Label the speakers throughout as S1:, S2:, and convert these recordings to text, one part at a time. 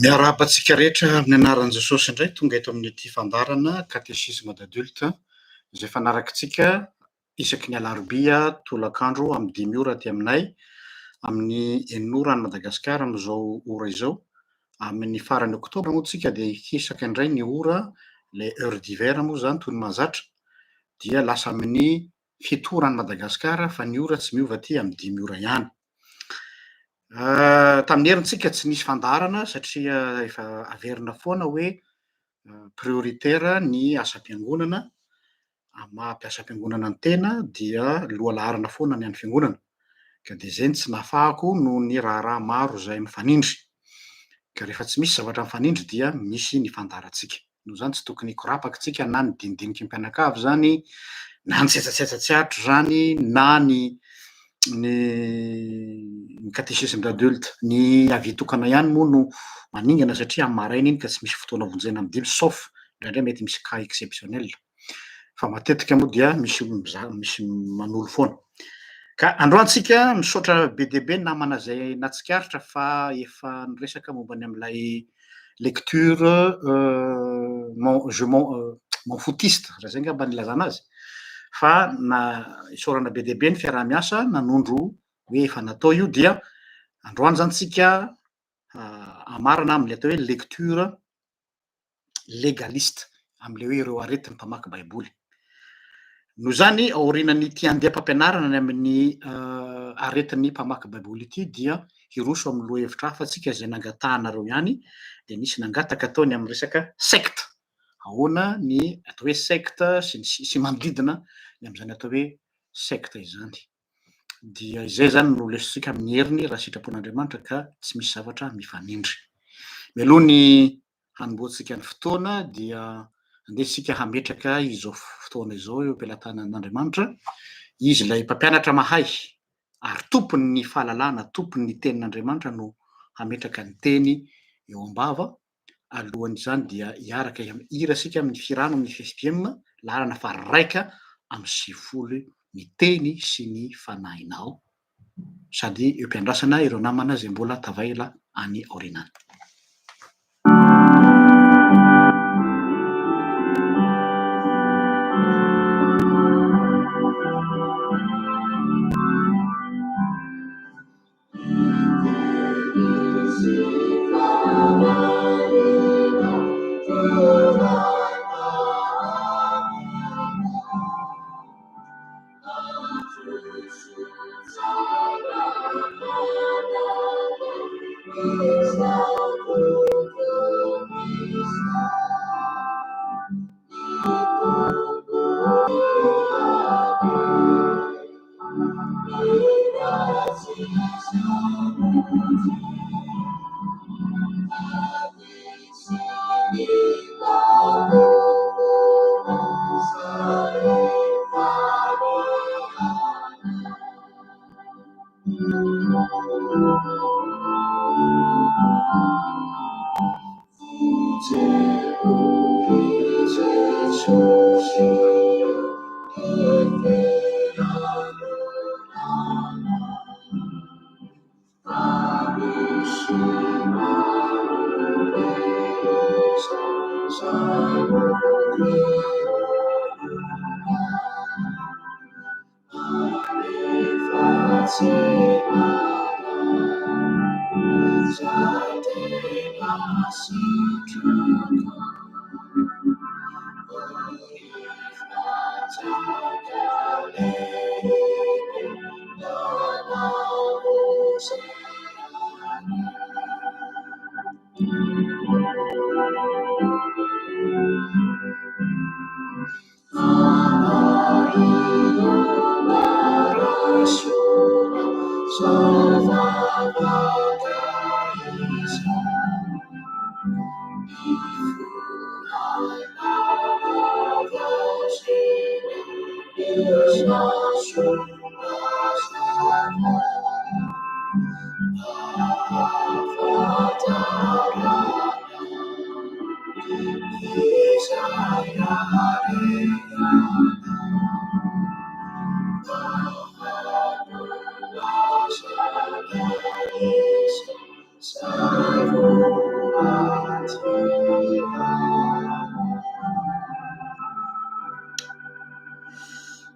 S1: Miarabantsika rehetra amin'ny anaran'i Jesosy indray tonga eto amin'ity fandarana katesisma d'adulte izay fanarakitsika isaky ny alarobia tolakandro amin'ny 5 ora aty aminay amin'ny 9 ora any Madagasikara amin'izao ora izao. Amin'ny farany oktobra moa tsika dia hisaka indray ny ora le heure d'hiver moa zany toy ny mahazatra dia lasa amin'ny 7 ora any Madagasikara fa ny ora tsy miova aty amin'ny 5 ora ihany. Tamin'ny herintsika tsy nisy fandarana satria efa averina foana hoe prioritaire ny asam-piangonana, mampiasa am-piangonana ny tena dia loha laharana foana ny an'ny fiangonana, ka de zay tsy nahafahako noho ny raharaha maro zay mifanindry, ka rehefa tsy misy zavatra mifanindry dia misy ny fandarantsika. Noho zany tsy tokony hikorapaka tsika na ny dinidiniky ny mpianakavy zany na ny tsetsatsetsatry zany na ny katesisme d'adulte. Ny avy tokana ihany moa no maningana satria amin'ny maraina iny ka tsy misy fotoana vonjena midilo sauf indraindray mety misy cas exceptionnel, fa matetika moa dia misy misy manolo foana. Ka androantsika misaotra be dia be ny namana zay nahatsikaritra fa efa niresaka momba ny amin'ilay lecture mon foutiste raha zay angamba ny ilazana azy, fa isaorana be dia be ny fiaraha-miasa nanondro hoe efa natao io dia androany zany tsika amarana amin'ilay atao hoe lecture légaliste amin'ilay hoe ireo aretin'ny mpamaky baiboly. Noho zany aorianan'ity andiham-pampianarana ny amin'ny aretin'ny mpamaky baiboly ity dia hiroso amin'ny lohahevitra hafa tsika zay nangatahanareo ihany, de nisy nangataka ataony amin'ny resaka secte. Ahoana ny atao hoe secte sy manodidina ny amin'izany atao hoe secte izany. Dia izay zany no lesontsika amin'ny heriny raha sitrapon'Andriamanitra ka tsy misy zavatra mifanindry. Mialoha ny hanomboantsika ny fotoana dia andesika hametraka izao fotoana izao eo am-pelatanan'Andriamanitra, izy ilay mpampianatra mahay ary tompony ny fahalalana, tompony ny tenin'Andriamanitra no hametraka ny teny eo am-bava. Alohan'izany dia hiaraka hira isika amin'ny firano amin'ny FFPM lalana faha 150 ny teny sy ny fanahinao, sady eo am-piandrasana ireo namana zay mbola tavaela any aorinany.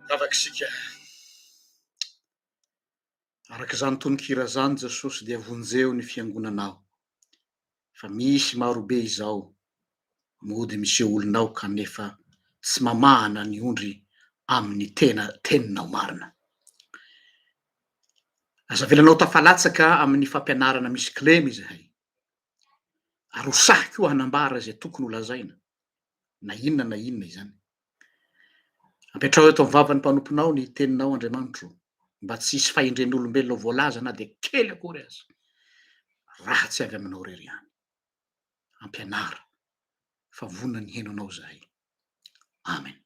S1: Avakisika arak'izany tononkira zany Jesosy dia vonjeo ny fiangonanao fa misy marobe izao mody miseho olonao kanefa tsy mamahana ny ondry amin'ny teninao marina. Aza velanao tafalatsaka amin'ny fampianarana misy klemy izahay ary hosahy koa hanambara zay tokony ho lazaina na inona izany. Ampetrao eto amin'ny vavan'ny mpanomponao ny teninao Andriamanitro mba tsy hisy fahendren'olombelona voalaza na de kely akory azy. Ratsy avy aminao rery ihany. Ampianara fa vonona ny henonao zahay. Amen.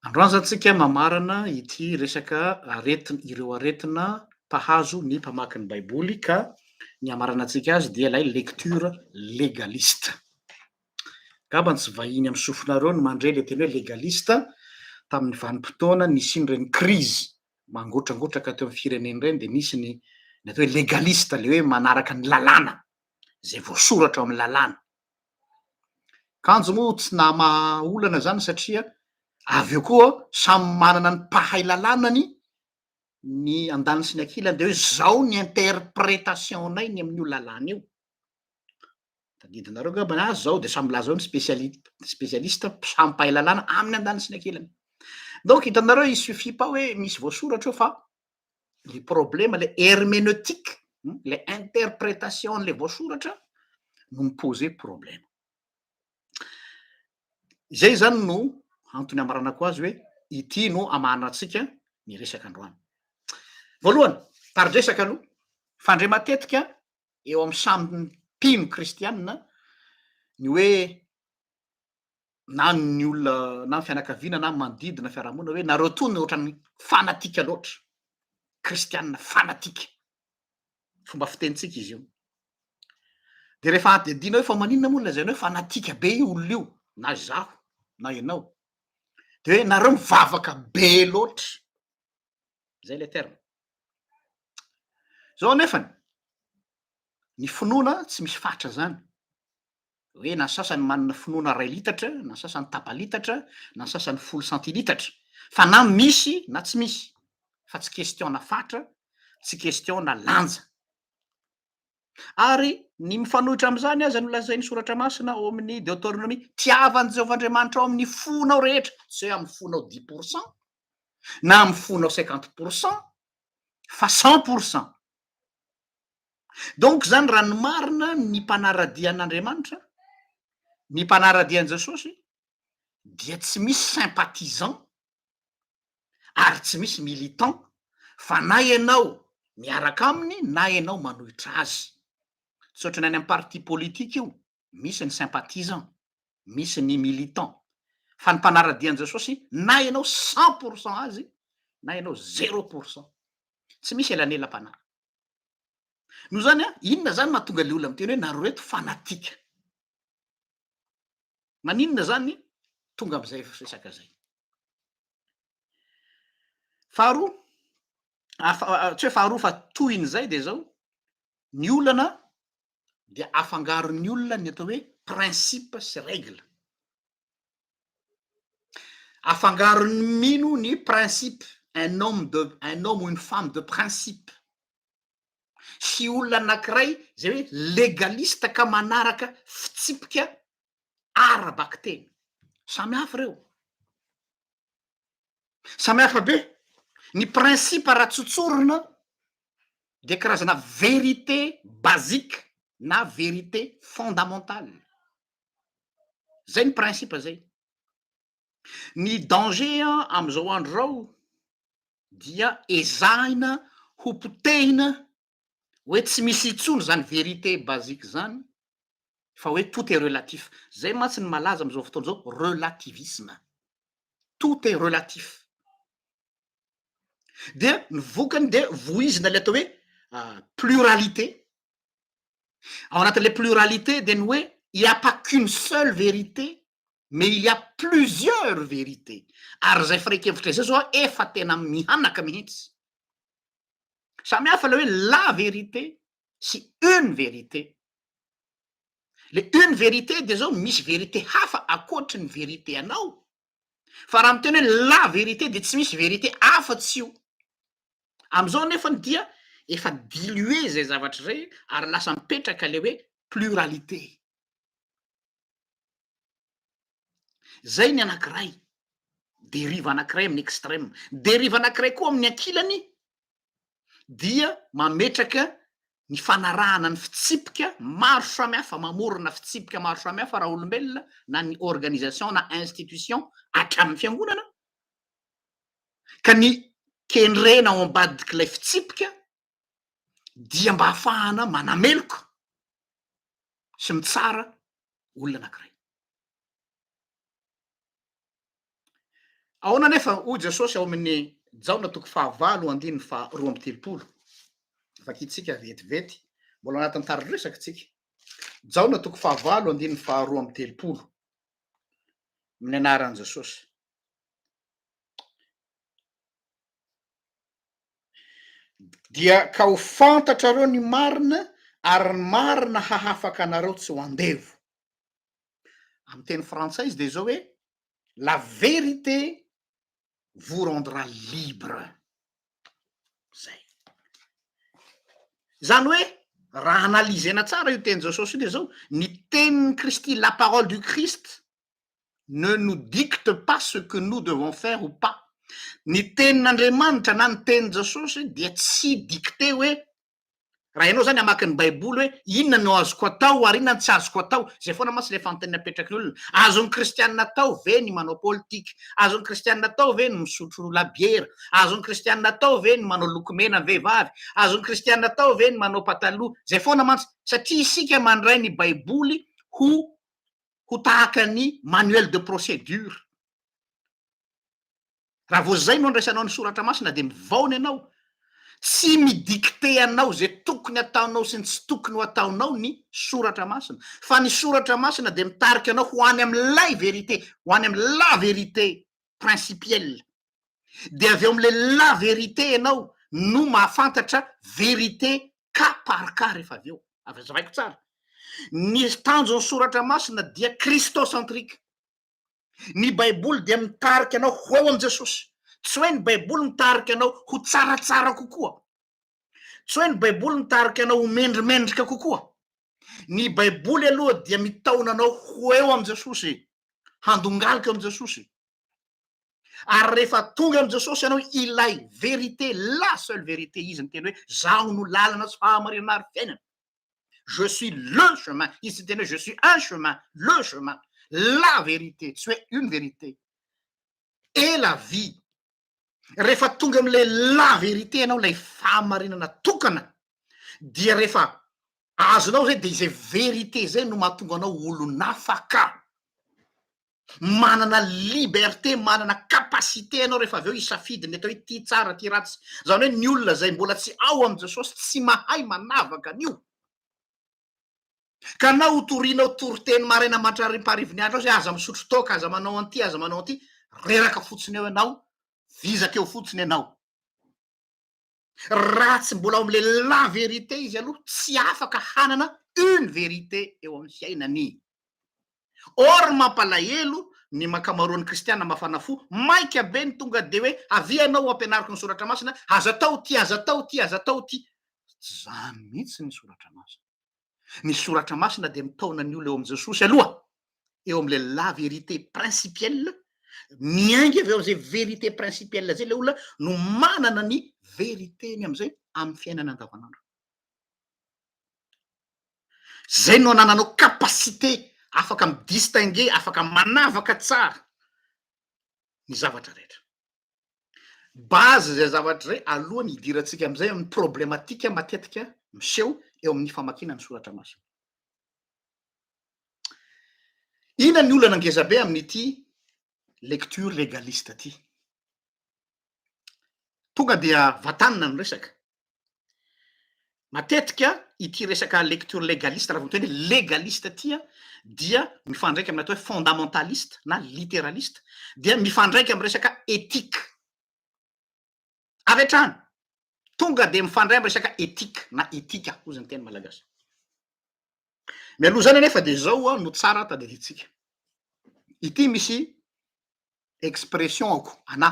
S1: Androany zany tsika mamarana ity resaka ireo aretina mpahazo ny mpamaky ny Baiboly ka ny amarana antsika azy dia ilay lecture légaliste. Ngamba tsy vahiny amin'ny sofonareo no mandray le teny hoe légaliste tamin'ny vanim-potoana nisindreny crise mangotragotraka teo amin'ny fireneny reny de nisy ny atao hoe légaliste le hoe manaraka ny lalàna zay voasoratra ao amin'ny lalàna. Kanjo moa tsy nama olana zany satria avy eo koa samy manana ny mpahay lalànany ny andaliny sy ny ankilany de hoe zao ny interprétationay ny amin'io lalàna io. Tadidinareo ngamba zao de samy milaza hoe spécialiste samy mpahay lalàna amin'ny andaliny sy ny ankilany. Donc hitanareo il suffit pas hoe misy voasoratra eo fa le problème le herméneutique le interprétation le voasoratra no mipose problème. Zay zany no antony amaranako azy hoe ity no amana antsika ny resaka androany. Voalohany taridresaka aloha fandre matetika eo amin'ny samy mpino kristianina ny hoe na ny olona na ny fianakaviana na manodidina fiarahamonina hoe nareo to ny ohatran'ny fanatika loatra, kristianina fanatika, fomba fitenitsika izy io. De rehefa adidina hoe fa maninona moa lazaina hoe fanatika be io olona io na zaho na ianao de hoe nareo mivavaka be loatra, zay le terme. Zao nefany ny finoana tsy misy fatra zany hoe na sasany manana finoana 2 litatra, na sasany tapa-litatra, na sasany 10 centilitatra fa na misy na tsy misy fa tsy question-na fatra, tsy question-na lanja. Ary ny mifanohitra am'zany aza no lazain'ny soratra masina ao amin'ny Deutéronomie tiavan'i Jehovah'Andriamanitra ao amin'ny fonao rehetra, tsy hoe amin'ny fonao 10% na amin'ny fonao 50% fa 100%. Donc zany raha ny marina ny mpanaradian'Andriamanitra, ny mpanaradian'i Jesosy dia tsy misy sympathisant ary tsy misy militant fa na ianao miaraka aminy na ianao manohitra azy. Tsy ohatran'ny any amin'ny parti politique io, misy ny sympathisant, misy ny militant. Fa ny mpanaradian'i Jesosy na ianao 100% azy na ianao 0%. Tsy misy elanelam-panara. Noho zany inona zany mahatonga le olona miteny hoe nareo reto fanatika. Maninona zany tonga am'zay resaka zay. Faharoa, tsy hoe faharoa fa tohin'izay de zao ny olana dia afangaron'ny olona ny atao hoe principe sy règle. afangarony mino ny principe un homme ou une femme de principe sy olona anankiray zay hoe legaliste ka manaraka fitsipika arabaky teny samy hafa reo samy hafa be ny principe raha tsotsorona de karazana vérité basique na vérité fondamentale zay ny principe zay ny danger am'izao andro rao dia ezahina ho potehina hoe tsy misy itsony zany vérité basique zany fa hoe tout est relatif zay mantsy ny malaza am'izao fotoana zao relativisme tout est relatif de ny vokany de voizina le atao hoe pluralité ao anatin'le pluralité de ny hoe il y a pas qu'une seule vérité mais il y a plusieurs vérités ary zay firaikevitra zay zao efa tena mihanaka mihitsy samy hafa le hoe la vérité sy une vérité le une vérité de zao misy vérité hafa akoatry ny vérité anao fa raha miteny hoe la vérité de tsy misy vérité hafa tsy io am'izao nefany dia efa dilué zay zavatra zay ary lasa mipetraka le hoe pluralité zay ny anankiray dérive anankiray amin'ny extrême dérive anankiray koa amin'ny ankilany dia mametraka ny fanarahana ny fitsipika maro samihafa mamorona fitsipika maro samihafa raha olombelona na ny organisation na institution hatramin'ny fiangonana ka ny kendrena ao ambadiky lay fitsipika dia mba hahafahana manameloko sy mitsara olona anankiray ahoana nefa hoy Jesosy ao amin'ny jaona toko 9 fa 12 vakitsika vetivety mbola anatin'ny tary resaky tsika jaona toko 9 fa 12 amin'ny anaran'i Jesosy dia ka ho fantatrareo ny marina ary ny marina hahafaka anareo tsy ho andevo amin'ny teny frantsay izy de zao hoe la vérité vous rendra libre zay zany hoe raha analizena tsara io teny Jesosy io de zao ny tenin'ny Kristy la parole du Christ ne nous dicte pas ce que nous devons faire ou pas ny tenin'Andriamanitra na ny tenin Jesosy dia tsy dicté hoe raha ianao zany amaky ny baiboly hoe inona no azoko atao ary inona tsy azoko atao zay foana mantsy le fanontaniana apetraky ny olona azon'ny kristianina atao ve ny manao politika azon'ny kristianina atao ve ny misotro labiera azon'ny kristianina atao ve ny manao lokomena vehivavy azon'ny kristianina atao ve ny manao pataloha zay foana mantsy satria isika mandray ny baiboly ho tahaka ny manuel de procédure raha vo zay no andraisanao ny soratra masina de mivaona ianao tsy midikte anao zay tokony ataonao sy ny tsy tokony ho ataonao ny soratra masina fa ny soratra masina de mitarika anao ho any am'lay vérité ho any amy la vérité principielle de avy eo am'le la vérité ianao no mahafantatra vérité cas par cas rehefa avy eo avy azavaiko tsara ny tanjon'ny soratra masina dia kristocentrika ny baiboly dia mitarika anao ho eo am' Jesosy tsy hoe ny baiboly mitarika anao ho tsaratsara kokoa tsy hoe ny baiboly mitarika anao ho mendrimendrika kokoa ny baiboly aloha dia mitaona anao ho eo am' Jesosy handongalika am' Jesosy ary rehefa tonga am' Jesosy ianao ilay vérité la seule vérité izy ny teny hoe zaho no lalana sy fahamarinana ary fiainana je suis le chemin izy teny hoe je suis un chemin le chemin la vérité tsy hoe une vérité et la vie rehefa tonga am'le la vérité ianao lay fahamarinana tokana dia rehefa azonao zay de izay vérité zay no mahatonga anao olo nafaka manana liberté manana capacité anao rehefa avy eo isafidy ny atao hoe ty tsara ty ratsy zany hoe ny olona zay mbola tsy ao am' Jesosy tsy mahay manavaka an'io ka na hotorianao toriteny maraina mandrarym-paharivony andro ao zay aza misotro toka aza manao an'ty aza manao an'ty reraka fotsiny eo ianao vizaka eo fotsiny ianao raha tsy mbola ao am'le la vérité izy aloha tsy afaka hanana une vérité eo amin'ny fiainany or mampalahelo ny makamaroan'ny kristiana mafana fo maika be ny tonga de hoe avianao ampianariko ny soratra masina aza tao ty aza tao ty aza tao ty zany mihitsy ny soratra masina ny soratra masina de mitaona ny olo eo am' jesosy aloha eo am'le la vérité principielle miaingy avy eo am'izay vérité principielle zay le olona no manana ny véritény am'izay amin'ny fiainana andavanandro zay no anananao capacité afaka midistingue afaka manavaka tsara ny zavatra rehetra base zay zavatra zay alohany hidirantsika am'izay amin'ny problématika matetika miseho eo amin'ny famakina ny soratra masina ina ny olana angeza be amin'ity lecture légaliste ty tonga dia vatanina ny resaka matetika ity resaka lecture légaliste raha voateny hoe légaliste tya dia mifandraiky amin'ny atao hoe fondamentaliste na littéraliste dia mifandraiky amin'ny resaka éthique avy hatrany tonga de mifandray amin'ny resaka éthique na éthique ozy ny teny malagasy mialoha zany anefa de zao a no tsara tadiditsika ity misy expression ako ana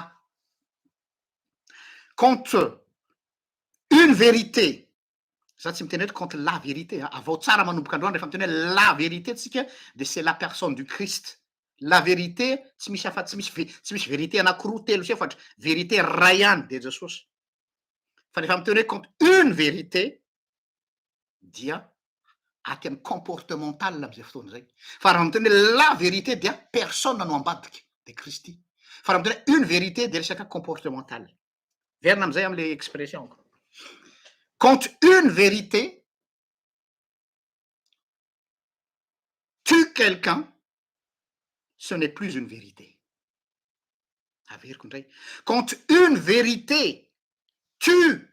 S1: contre une vérité za tsy miteny hoe contre la vérité avao tsara manomboka androany rehefa miteny hoe la vérité tsika de c'est la personne du Christ la vérité tsy misy afa tsy misy vérité anakiroa telo sy efatra vérité ray ihany de jesosy fa rehefa miteny hoe contre une vérité dia aty amin'ny comportemental am'izay fotoana zay fa raha miteny hoe la vérité dia personne no ambadiky de Kristy fa raha miteny hoe une vérité de resaka comportemental verina am'izay am'le expression contre une vérité tue quelqu'un ce n'est plus une vérité averiko ndray quand une vérité tue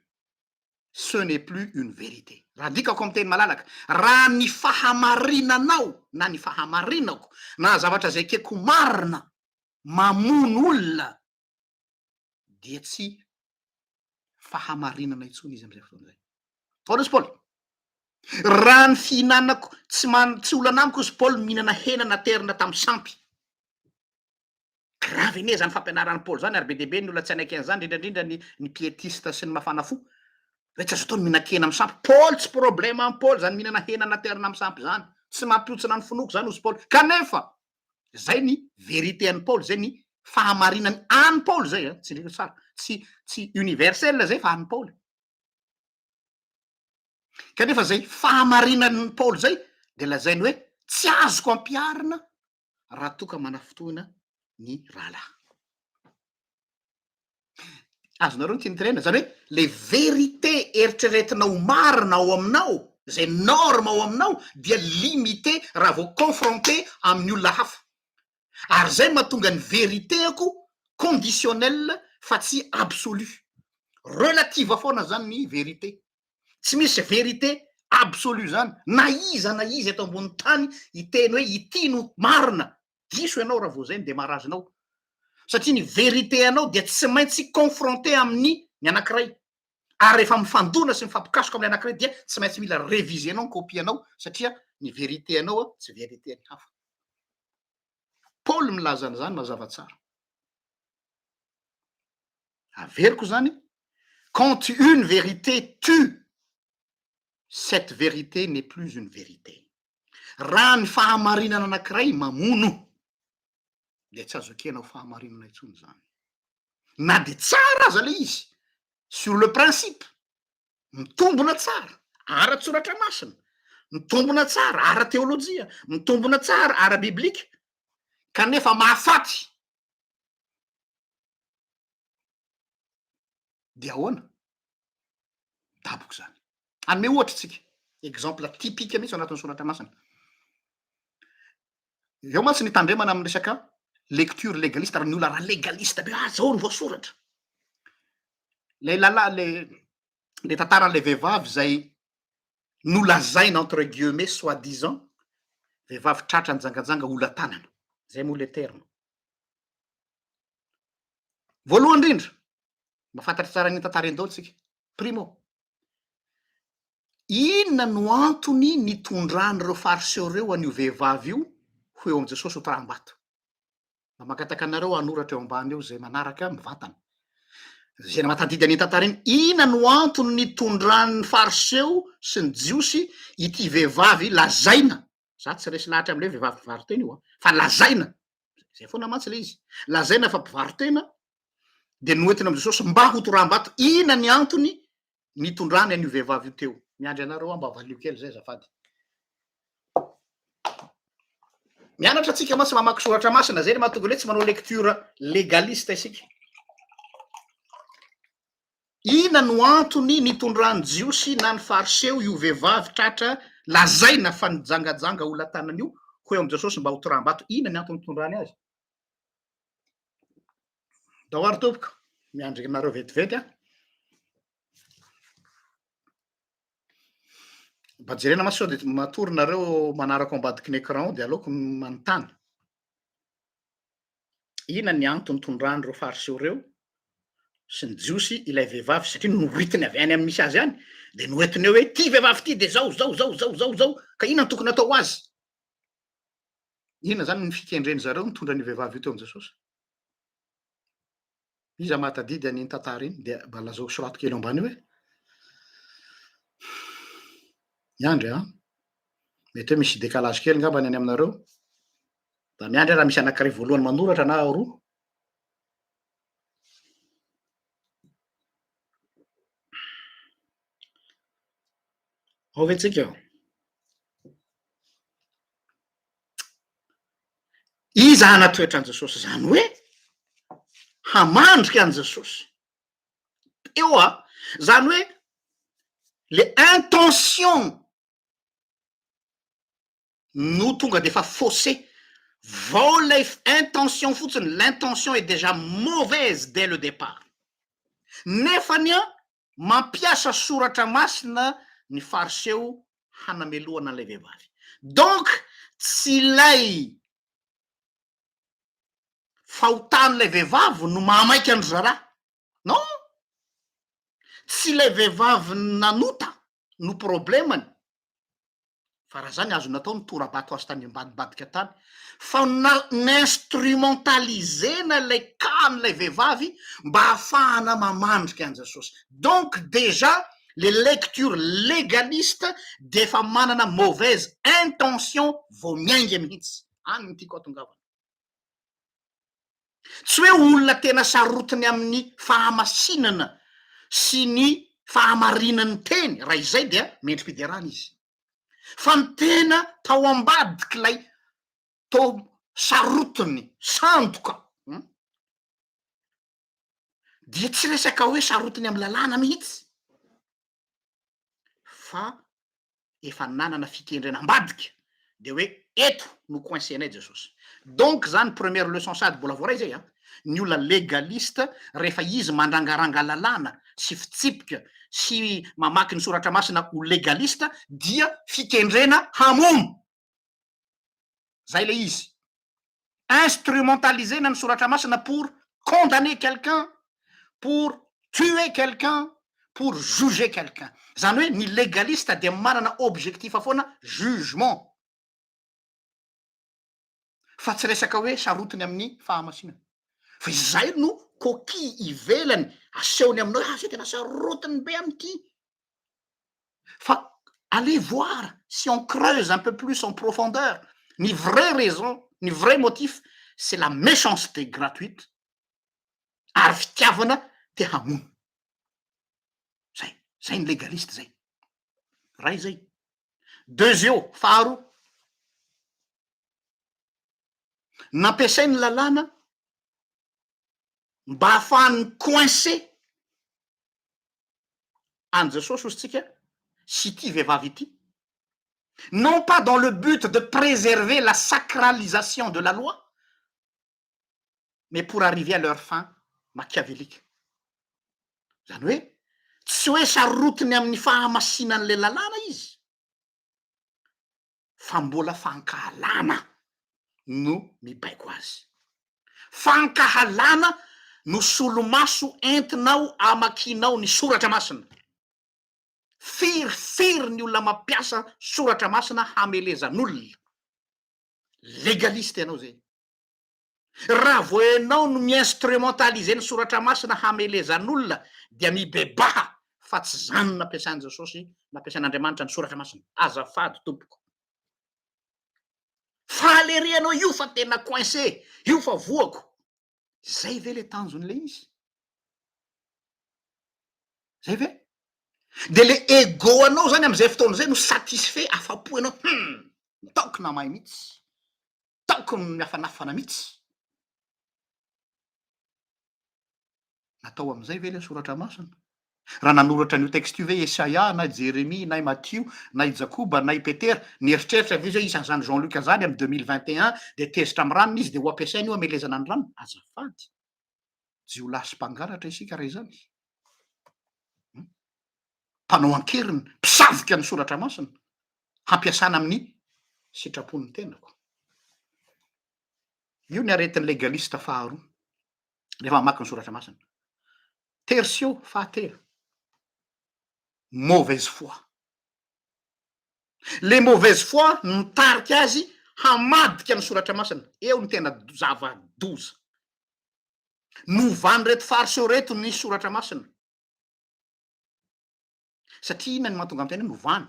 S1: ce n'est plus une vérité raha dikako amin'ny teny malalaka raha ny fahamarinanao na ny fahamarinako na zavatra zay keko marina mamono olona dia tsy fahamarinana intsony izy am'izay fotoana zay ohatsy paoly raha ny fihinanako tsy olana amiko izy paoly mihinana hena naterina tamy sampy gravy ene zany fampianaran'ny paoly zany ary be deabe ny olona tsy anaiky an'izany indrindrindrindra ny pietiste sy ny mafana fo hoe tsy azo ataony mihinan-kena amy sampy paoly tsy problème am paoly zany mihinana hena naterina amy sampy zany tsy mampiotsina ny finoko zany ozy paoly kanefa zay ny vérité an'ny paoly zay ny fahamarinany any paoly zay tsy ndreka tsara tsy universel zay fa any paoly kanefa zay fahamarinan'ny paoly zay de lazainy hoe tsy azoko ampiarina raha toka manafotoana ny rahalahy azonareo ny tianyterena zany hoe le vérité eritreretinao marina ao aminao zay norme ao aminao dia limité raha vao confronté amin'ny olona hafa ary zay mahatonga ny vérité ako conditionnel fa tsy absolu relative foana zany ny vérité tsy misy vérité absolu zany na iza eto ambony tany iteny hoe ity no marina diso ianao raha vao zay ny démarragenao satria ny vérité anao dia tsy maintsy confronté amin'ny ny anankiray ary rehefa mifandona sy mifampikasoka amin'ny anankiray dia tsy maintsy mila révisenao ny copianao satria ny vérité anao tsy vérité ny hafa paoly milazany zany mazava tsara averiko zany quand une vérité tue cette vérité n'est plus une vérité raha ny fahamarinana anankiray mamono de tsy azo akenao fahamarinana intsony zany na de tsara aza le izy sur le principe mitombona tsara ara-tsoratra masina mitombona tsara ara-teolojia mitombona tsara ara-biblika kanefa mahafaty dia ahoana daboko zany anome ohatra tsika exemple typique mihitsy anatin'ny soratra masina eo mantsy ny tandremana amin'ny resaka lecture légaliste raha ny olona raha légaliste be zao ny voasoratra le lala le tantaran'le vehivavy zay nolazaina entre guillemets soi-disant vehivavy tratra nijangadjanga ola-tanana zay moa le terme voalohany indrindra mahafantatry tsara ny tantara an-daholo tsika primo inona no antony nitondrany reo fariseo reo an'io vehivavy io ho eo am' jesosy ho traram-bato Makataka anareo anoratra eo ambany eo zay manaraka mivatana. Zay mahatadidy any tantara iny, ina no antony nitondran'ny fariseo sy ny jiosy ity vehivavy lazaina. Za tsy resy lahatra am'le vehivavy mpivarotena io fa lazaina. Zay foana mantsy le izy. Lazaina fa mpivarotena de noentina am' Jesosy mba ho toraham-bato. Ina ny antony nitondrany an'io vehivavy io teo. Miandry anareo mba valio kely zay azafady. Mianatra atsika mantsy mamaky soratra masina zay le mahatonga le tsy manao lecture légaliste isika. Ina no antony nitondran'ny jiosy na ny fariseo io vehivavy tratra lazaina fa nijangajanga ola tanan'io ho eo am' Jesosy mba ho toraham-bato. Ina ny antony nitondrany azy? Dahoary tompoko, miandry anareo vetivety a. Mba jerena mantsy sao de matory nareo manaraka ambadiky ny écran de aleoko manontany. Ina ny antony tondrany reo fariseo reo sy ny jiosy ilay vehivavy satria noritiny avy any amy misy azy any de noetiny eo hoe ty vehivavy ty de zao ka ina ny tokony atao azy? Ina zany ny fikendreny zareo nitondra ny vehivavy io teo am' Jesosy? Iza mahatadidy an'iny tantara iny de mba lazao sorato kely ambany hoe miandry a, mety hoe misy décalage kely ngamba ny any aminareo. Da miandry raha misy anankiray voalohany manoratra na roa. Ao ve tsika eo? Iza hanatoetra an' Jesosy zany hoe hamandrika an' Jesosy. Eo a, zany hoe le intention no tonga de fa faussé. Vao lay intention fotsiny, l'intention est déjà mauvaise dès le départ. Nefany a mampiasa soratra masina ny fariseo hanameloana an'lay vehivavy. Donc tsy lay fahotan'lay vehivavy no mahamaiky andro zara. Non, tsy lay vehivavy nanota no problemany. Fa raha zany azo natao ny tora-bato azy tany ambadibadika tany. Fa n'instrumentalisena lay kan'lay vehivavy mba ahafahana mamandrika an' Jesosy. Donc déjà les lectures légalistes de fa manana mauvaise intention vao miainga mihitsy. Any ny tiako atongavana. Tsy hoe olona tena sarotiny amin'ny fahamasinana sy ny fahamarinany teny, raha izay dia mendrim-piderana izy. Fa ny tena tao ambadiky lay tao sarotiny sandoka dia tsy resaka hoe sarotiny amy lalàna mihitsy fa efa nanana fikendrena ambadika de hoe eto no coincenay Jesosy. Donc zany première leçon sady mbola voaray zay a. Ny olona légaliste rehefa izy mandrangaranga lalàna sy fitsipika sy mamaky ny soratra masina ho légaliste dia fikendrena hamono. Zay le izy. Instrumentalisena ny soratra masina pour condamner quelqu'un, pour tuer quelqu'un, pour juger quelqu'un. Zany hoe ny légaliste de manana objectif foana jugement. Fa tsy resaka hoe sarotiny amin'ny fahamasinana. Fa zay no coquille ivelany asehony aminao zay tena sarotiny be amity. Fa allez voir si on creuse un peu plus en profondeur. Ny vraie raison, ny vrai motif, c'est la méchanceté gratuite. Ary fitiavana te hamono. Zay ny légaliste zay. Ray zay. Deuxièmement, faharo, nampiasainy lalàna mba ahafahany coincé an Jesosy ozy tsika sy ty vehivavy ity. Non pas dans le but de préserver la sacralisation de la loi, mais pour arriver à leur fin machiavélique. Zany hoe tsy hoe sarotiny amin'ny fahamasinan'le lalàna izy fa mbola fankahalana no mibaiko azy. Fankahalana no solomaso entinao amakinao ny soratra masina. Firifiry ny olona mampiasa soratra masina hamelezan'olona. Légaliste ianao zay. raha vo ianao no mi-instrumentaliser ny soratra masina hamelezan'olona dia mibebaha fa tsy zany nampiasan Jesosy nampiasan'Andriamanitra ny soratra masina. Azafady tompoko. Fahalereanao io fa tena coincé, io fa voako. Zay ve le tanjon'le izy? Zay ve? De le ego anao zany am'izay fotoana zay no satisfait, afa-po anao. Taoko namahy mihitsy, taoko ny miafanafana mihitsy. Natao am'izay ve le soratra masina? Raha nanoratra an'io texte io ve Esaia na Jeremia na Matthieu na Jakoba na Petera, nieritreritra ve zao isan'izany Jean-Luc zany amy 2021 de tezitra amy ranony izy de ho ampiasainy io amelezana ny rano? Azafady. Jio lasy mpangalatra isika raha izany. Mpanao ankeriny, mpisavoka ny soratra masina, hampiasana amin'ny sitrapon'ny tenako. Io ny aretin'ny legalista faharoa rehefa mamaky ny soratra masina. Tertio, fahatelo. Mauvaise foi. Le mauvaise foi mitarika azy hamadika ny soratra masina. Eo ny tena zava-doza. Novany reto fariseo reto ny soratra masina. Satria inona ny mahatonga am'teny novany?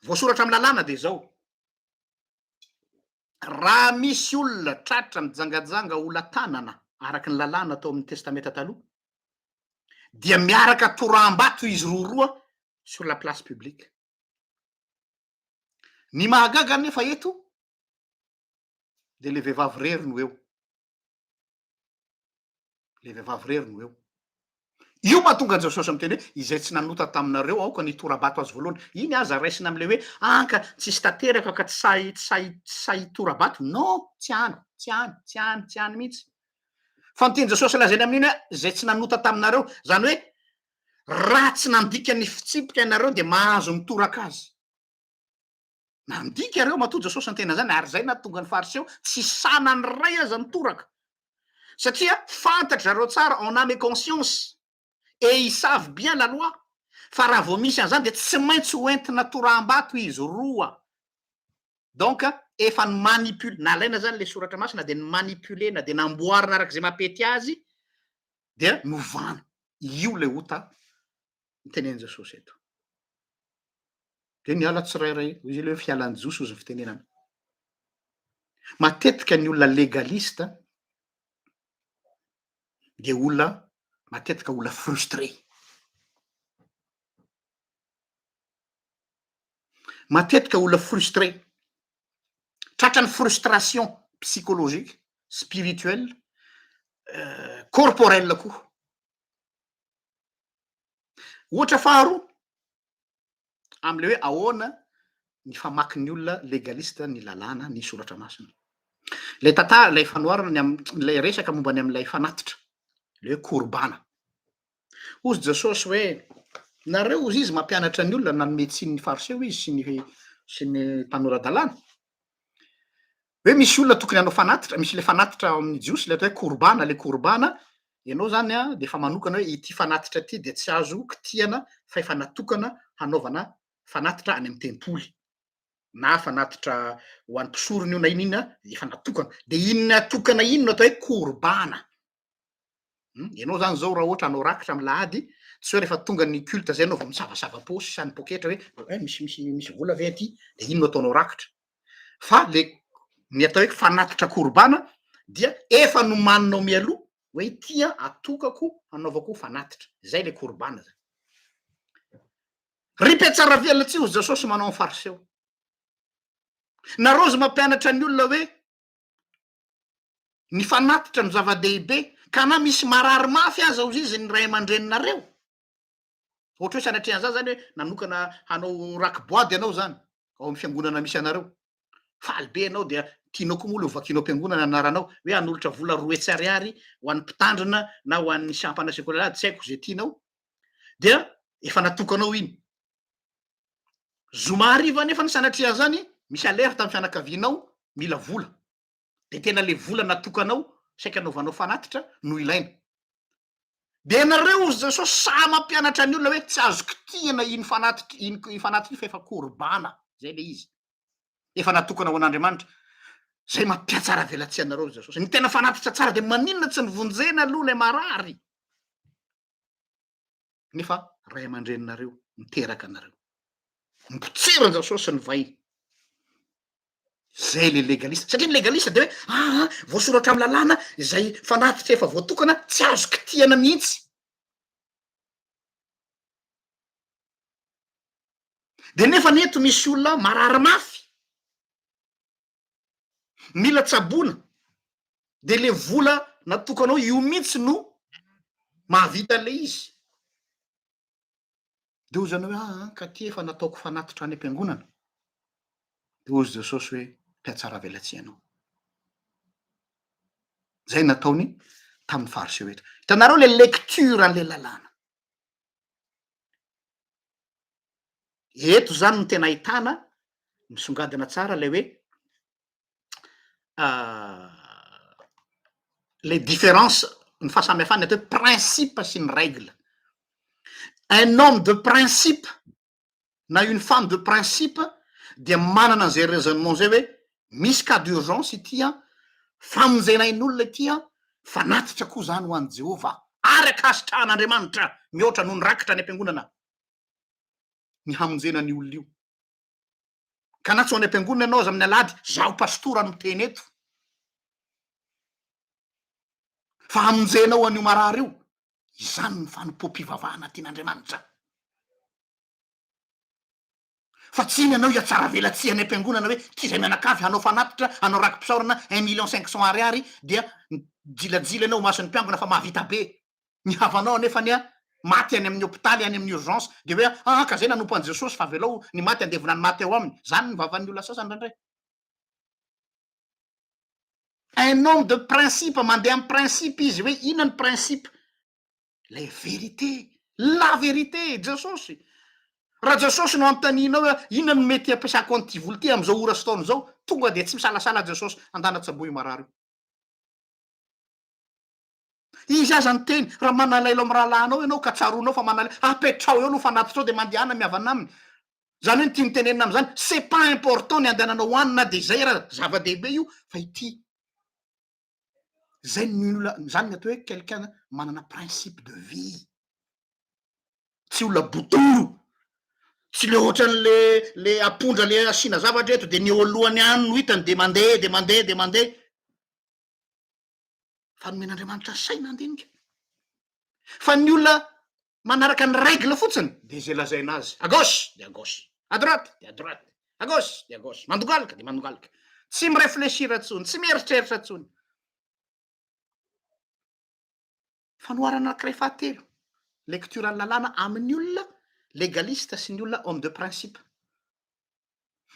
S1: Voasoratra amy lalàna de zao. Raha misy olona tratra mijangajanga ola-tanana araky ny lalàna atao amin'ny testameta taloha, dia miaraka toram-bato izy roa sur la place publique. Ny mahagaga nefa eto de le vehivavy rery no eo. Le vehivavy rery no eo. Io mahatonga Jesosy am'teny hoe izay tsy nanota taminareo aoka ny torabato azy voalohany. Iny aza raisina am'le hoe anka tsisy tanteraka ka tsy sahy torabato. Non, tsy any mihitsy. Fa ny teny Jesosy lazainy amin'iny hoe zay tsy nanota taminareo, zany hoe raha tsy nandika ny fitsipika ianareo de mahazo mitoraka azy. Nandika reo matoa Jesosy ny tena zany, ary zay nahatonga ny fariseo tsy sanany ray aza nitoraka. Satria fantatra zareo tsara, en âme et conscience, et ils savent bien la loi. Fa raha vao misy an'izany de tsy maintsy hoentina toram-bato izy roa. Donc efa ny manipule, nalaina zany le soratra masina de ny manipulena de namboarina arak'izay mapety azy de novana. Io le ota niteneny Jesosy eto. De niala tsirairay, izy le hoe fialan'ny josy ozy ny fitenenana. Matetika ny olona legalista de olona matetika olona frustré. Matetika olona frustré. Tratran'ny frustration psychologique, spirituelle, corporelle koa. Ohatra faharoa, am'le hoe ahoana ny famaky ny olona legalista ny lalàna ny soratra masina. Le tantara, lay fanoarana le resaka momba ny am'lay fanatitra, le hoe korbana. Ozy Jesosy hoe nareo ozy izy mampianatra ny olona nanome tsiny ny fariseo izy sy ny mpanoran-dalàna. Hoe misy olona tokony hanao fanatitra, misy le fanatitra amin'ny jiosy le atao hoe korbana, le korbana, ianao zany a de fa manokana hoe ity fanatitra ty de tsy azo kitihana fa efa natokana hanaovana fanatitra any amy tempoly. Na fanatitra ho an'ny mpisorony io na inona efa natokana. De iny natokana iny no atao hoe korbana. Ianao zany zao raha ohatra anao rakitra amy lahady, tsy hoe rehefa tonga ny culte zay anao vao misavasava paosy sy any poketra hoe misy vola ve aty, de iny no ataonao rakitra. Fa le ny atao hoe fanatitra korbana dia efa nomaninao mialoha hoe tia atokako hanaovako fanatitra. Zay le korbana zany. Ripetsara vialatsy ozy Jesosy manao ny fariseo. Nareo zy mampianatra ny olona hoe ny fanatitra no zava-dehibe, ka na misy marary mafy aza ozy izy ny ray aman-dreninareo. Ohatra hoe sanatria an'izany zany hoe nanokana hanao rakiboady ianao zany ao amy fiangonana misy anareo. Faly be ianao dia tianao koa moa le hovakinao am-piangonana anaranao hoe hanolotra vola 2 hetsy ariary ho an'ny mpitandrina na ho an'ny sampana sekolala, tsy haiko zay tianao. Dia efa natokanao iny. Zoma hariva nefa ny sanatria zany misy alerte amy fianakavianao mila vola. De tena le vola natokanao saika anaovanao fanatitra no ilaina. De nareo ozy Jesosy sa mampianatra ny olona hoe tsy azo kitihana iny fanatitra iny fanatitra iny fa efa korbana. Zay le izy. Efa natokana ho an'Andriamanitra. zay mampiatsara velatsy anareo Jesosy. Ny tena fanatitra tsara de maninona tsy nivonjena aloha le marary. Nefa ray aman-dreninareo miteraka anareo. Mipotserina Jesosy ny vahiny. Zay le legalista. Satria ny legalista de hoe voasoratra amy lalàna izay fanatitra efa voatokana tsy azo kitiana mihitsy. De nefa ny eto misy olona marary mafy. Mila tsaboana. De le vola natokanao io mihitsy no mahavita le izy. De hozy anao hoe ka ty efa nataoko fanatitra any am-piangonana. De hozy Jesosy hoe mpiatsara velatsy anao. Zay nataony tamin'ny fariseo eto. Hitanareo le lecture an'le lalàna. Eto zany no tena ahitana misongadina tsara le hoe les différences, ny fahasamihafana atao hoe principe sy ny règle. Un homme de principe na une femme de principe dia manana an'izay raisonnement zay hoe misy cas d'urgence ity famonjenain'olona ity fanatitra koa zany ho an'i Jehova. Ary akasitrahan'Andriamanitra mihoatra noho ny rakitra any am-piangonana ny hamonjena ny olona io. Ka na tsy ho any am-piangonana ianao aza amin'ny alady, zaho pastora no miteny eto. Fa hamonjenao an'io marary io, izany ny fanompoam-pivavahana tian'Andriamanitra. Fa tsy iny anao hiatsara velatsy any am-piangonana hoe ty zay mianakavy hanao fanatitra, hanao rakim-pisaorana 1,500,000 dia jilajila anao mason'ny mpiangona fa mahavita be. Ny havanao nefany maty any amin'ny hôpitaly, any amin'ny urgence, de hoe ka zay nanompo an' Jesosy fa avelao ny maty andevona ny maty ao aminy. Zany ny vavan'ny olona sasany indray. Un homme de principe mandeha amin'ny principe izy hoe inona ny principe? Les vérités, la vérité, Jesosy. Raha Jesosy no antaninao hoe inona no mety ampiasako an'ity vola ty am'izao ora sy taona zao, tonga de tsy misalasala Jesosy andana tsaboy marary io. Izy aza ny teny raha manalailo amy rahalanao ianao ka tsaronao fa apetrao eo no fanatitrao de mandehana miavana aminy. Zany hoe ny tenenina am'zany, c'est pas important ny andehananao any na de zay raha zava-dehibe io fa ity. Zay ny olona, zany ny atao hoe quelqu'un manana principe de vie. Tsy olona botoro. Tsy le ohatran'le le apondra le asina zavatra eto de ny eo alohany any no hitany de mandeha. Fa nomen'Andriamanitra saina andinika. Fa ny olona manaraka ny règle fotsiny de zay lazaina azy. À gauche de à gauche, à droite de à droite, à gauche de à gauche, mandogalika de mandogalika. Tsy mirefleshira tsony, tsy mieritreritra tsony. Fanoarana anankiray fahatelo, lecture ny lalàna amin'ny olona legalista sy ny olona homme de principe.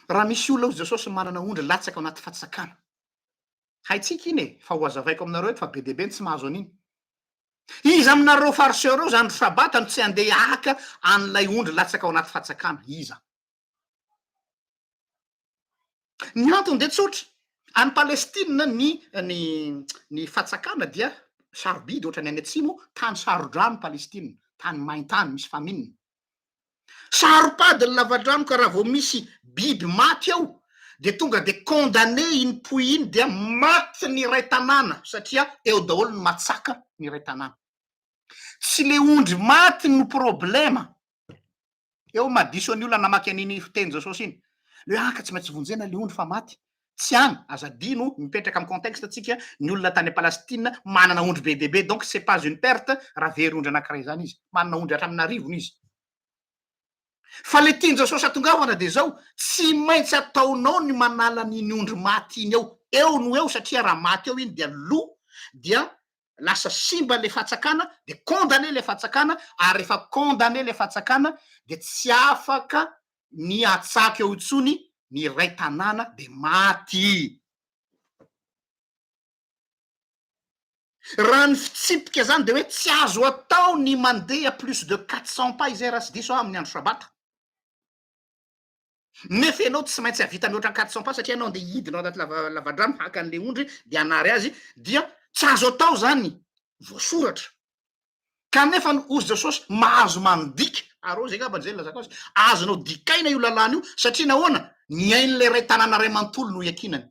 S1: Raha misy olona hozy Jesosy manana ondry latsaka ao anaty fatsakana, haitsika iny fa ho azavaiko aminareo eto fa be deabe ny tsy mahazo an'iny. Iza aminareo fariseo reo zany sabata no tsy andeha haka an'ilay ondry latsaka ao anaty fatsakana, iza? Ny antony de tsotra. Any Palestina ny fatsakana dia sarobidy ohatrany any atsimo, tany sarodrano Palestina, tany maintany misy faminina. Saropady ny lavadrano ka raha vao misy biby maty ao de tonga de condamné iny poy iny dia maty ny ray tanàna satria eo daholo ny matsaka ny ray tanàna. Tsy le ondry maty no problema. Eo madiso an'ny olona namaky an'iny fiteny Jesosy iny. Le ka tsy maintsy vonjena le ondry fa maty. Tsy any, azadino mipetraka amin'ny contexte atsika ny olona tany Palestina manana ondry be deabe, donc c'est pas une perte raha very ondry anankiray zany izy. Manana ondry hatramin'ny arivony izy. Fa le tiany Jesosy atongavana de zao, tsy maintsy ataonao ny manala n'iny ondry maty iny eo no eo satria raha maty eo iny dia lo, dia lasa simba le fatsakana, de condamné le fatsakana, ary rehefa condamné le fatsakana de tsy afaka ny atsaka eo itsony ny ray tanàna de maty. Raha ny fitsipika zany de hoe tsy azo atao ny mandeha plus de 400 pas izay raha tsy diso amin'ny andro sabata. Nefa ianao tsy maintsy havita mihoatra 400 pas satria ianao andeha hidinao anaty lavadrano haka an'le ondry de hanary azy, dia tsy azo atao zany voasoratra. Kanefa hozy Jesosy mahazo mandika, arô zay ngamba zay lazako azy, azonao dikaina io lalàna io satria nahoana? Ny ain'le ray tanàna ray manontolo no iakinany.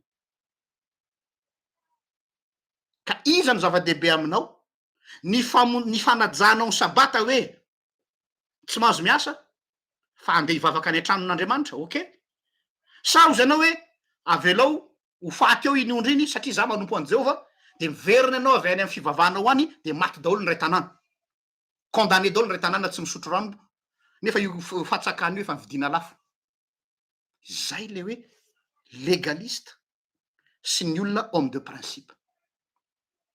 S1: ka iza no zava-dehibe aminao ny fanajanao ny sabata hoe tsy mahazo miasa fa andeha hivavaka any an-tranon'Andriamanitra, okay? Sa ozy anao hoe avelao ho faty eo iny ondry iny satria za manompo an' Jehova de miverina anao avy any amin'ny fivavahanao any de maty daholo ny ray tanàna, condamné daholo ny ray tanàna tsy misotro rano nefa io fatsakany io efa mividiana lafo. Zay le hoe légaliste sy ny olona homme de principe.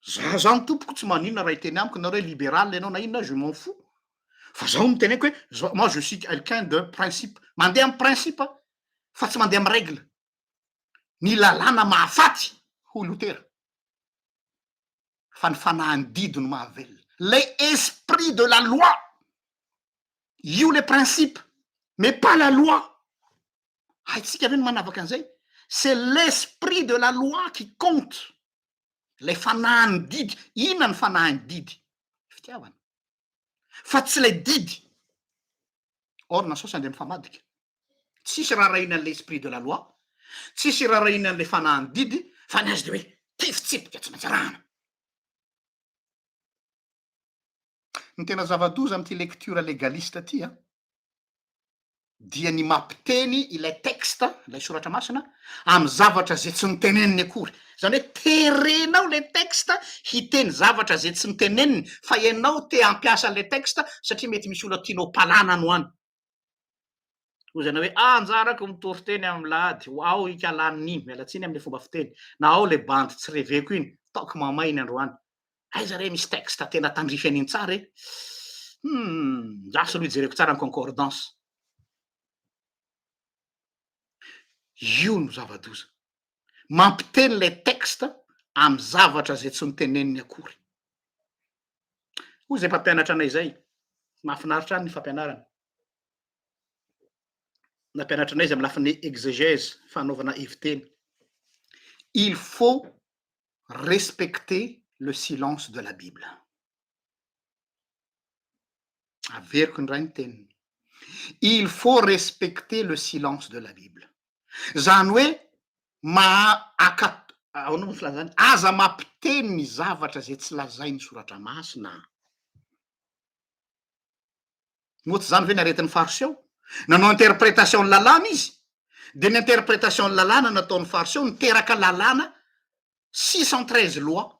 S1: Za zany tompoko tsy maninona raha iteny amiko nareo libéral ianao na inona je m'en fous fa zaho miteneko hoe moi je suis quelqu'un de principe, mandeha amin'ny principe fa tsy mandeha amin'ny règle. Ny lalàna mahafaty ho Lutera fa ny fanahandidy no mahavelona. Les esprits de la loi, io le principe mais pas la loi. Haitsika ve no manavaka an'izay? C'est l'esprit de la loi qui compte. Le fanahany didy, inona ny fanahany didy? Fitiavana. Fa tsy le didy. Orina saosy andeha mifamadika. Tsisy rarahina l'esprit de la loi, tsisy rarahina le fanahany didy, fa ny azy de hoe tifitsipika tsy maintsy arahana. Ny tena zava-doza am'ty lecture légaliste ty a dia ny mampiteny ilay texte, ilay soratra masina amy zavatra zay tsy noteneniny akory. Zany hoe terenao le texte hiteny zavatra zay tsy noteneniny fa ianao te hampiasa le texte satria mety misy olona tianao palana no any. Ozana hoe anjarako mitory teny amy lahady, ao ikalaniny mialatsiny am'le fomba fiteny, na ao le bandy tsy reveko iny, taoko mamainy androany. Aiza re misy texte tena tandrify an'iny tsara e? Lasa aloha ijereko tsara ny concordance. Io no zava-doza. Mampiteny le texte amy zavatra zay tsy noteneniny akory. Hoy zay mpampianatra anay zay, mahafinaritra any ny fampianarana. Nampianatra anay izy amy lafiny exégèse, fanaovana heviteny. Il faut respecter le silence de la Bible. Averiko ny raha ny teniny. Il faut respecter le silence de la Bible. Zany hoe ahoana moa filazany? Aza mampiteny ny zavatra zay tsy lazainy soratra masina. Moatsy zany ve ny aretin'ny fariseo? Nanao interprétation ny lalàna izy, de ny interprétation ny lalàna nataon'ny fariseo niteraka lalàna 613 lois.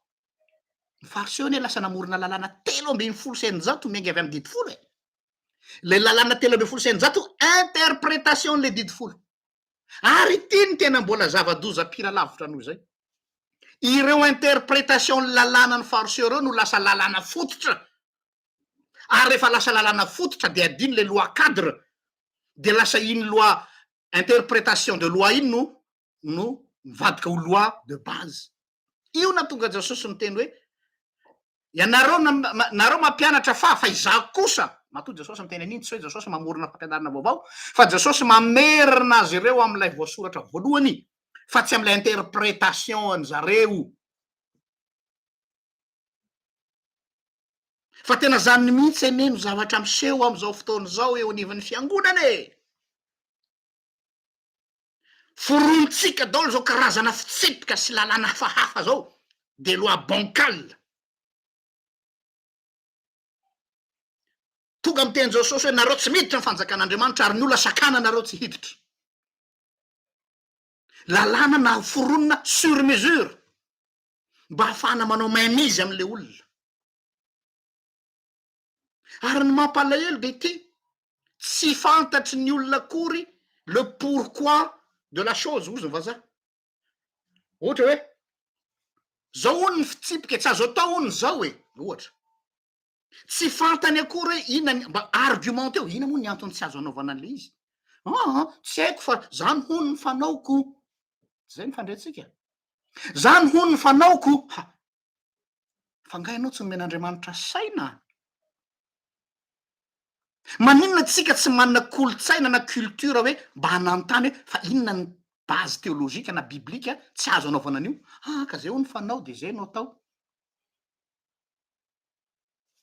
S1: Ny fariseo ne lasa namorona lalàna 350 miainga avy amy didifolo e. Le lalàna 350 interprétation le didifolo. Ary ty ny tena mbola zava-doza pila lavitra noho zay. Ireo interprétation ny lalàna ny fariseo reo no lasa lalàna fototra. Ary rehefa lasa lalàna fototra de adiny le loi cadre, de lasa iny loi interprétation de loi iny no mivadika ho loi de base. Io na tonga Jesosy miteny hoe nareo mampianatra fa izao kosa. Matoa Jesosy miteny an'iny tsy hoe Jesosy mamorona fampianarana vaovao, fa Jesosy mamerina azy ireo am'ilay voasoratra voalohany fa tsy am'ilay interprétation an zareo. Fa tena zany mihitsy ene no zavatra miseho am'izao fotoana zao eo anivon'ny fiangonana e. Foronitsika daholo zao karazana fitsipika sy lalàna hafahafa zao, de loi bancale. Tonga amiteny Jesosy hoe nareo tsy miditra ny fanjakan'Andriamanitra ary ny olona sakana nareo tsy hiditra. Lalàna na foronina sur mesure mba hafahana manao mainmise am'le olona. Ary ny mampalahelo de ty, tsy fantatry ny olona akory le pourquoi de la chose, ozy ny vazaha. Ohatra hoe zao hony ny fitsipika tsy azo atao hony zao e, ohatra. Tsy fantany akory hoe inona mba argumente eo, ina moa ny antony tsy azo anaovana an'le izy. Tsy haiko fa zany hony ny fanaoko. Zay ny fandreantsika. Zany hony ny fanaoko. Fa ngainao tsy nomen'Andriamanitra saina. Maninona tsika tsy manana kolotsaina na culture hoe mba hanantany hoe fa inona ny base théologique na biblika tsy azo anaovana an'io. Ka zay ho ny fanao de zay no atao.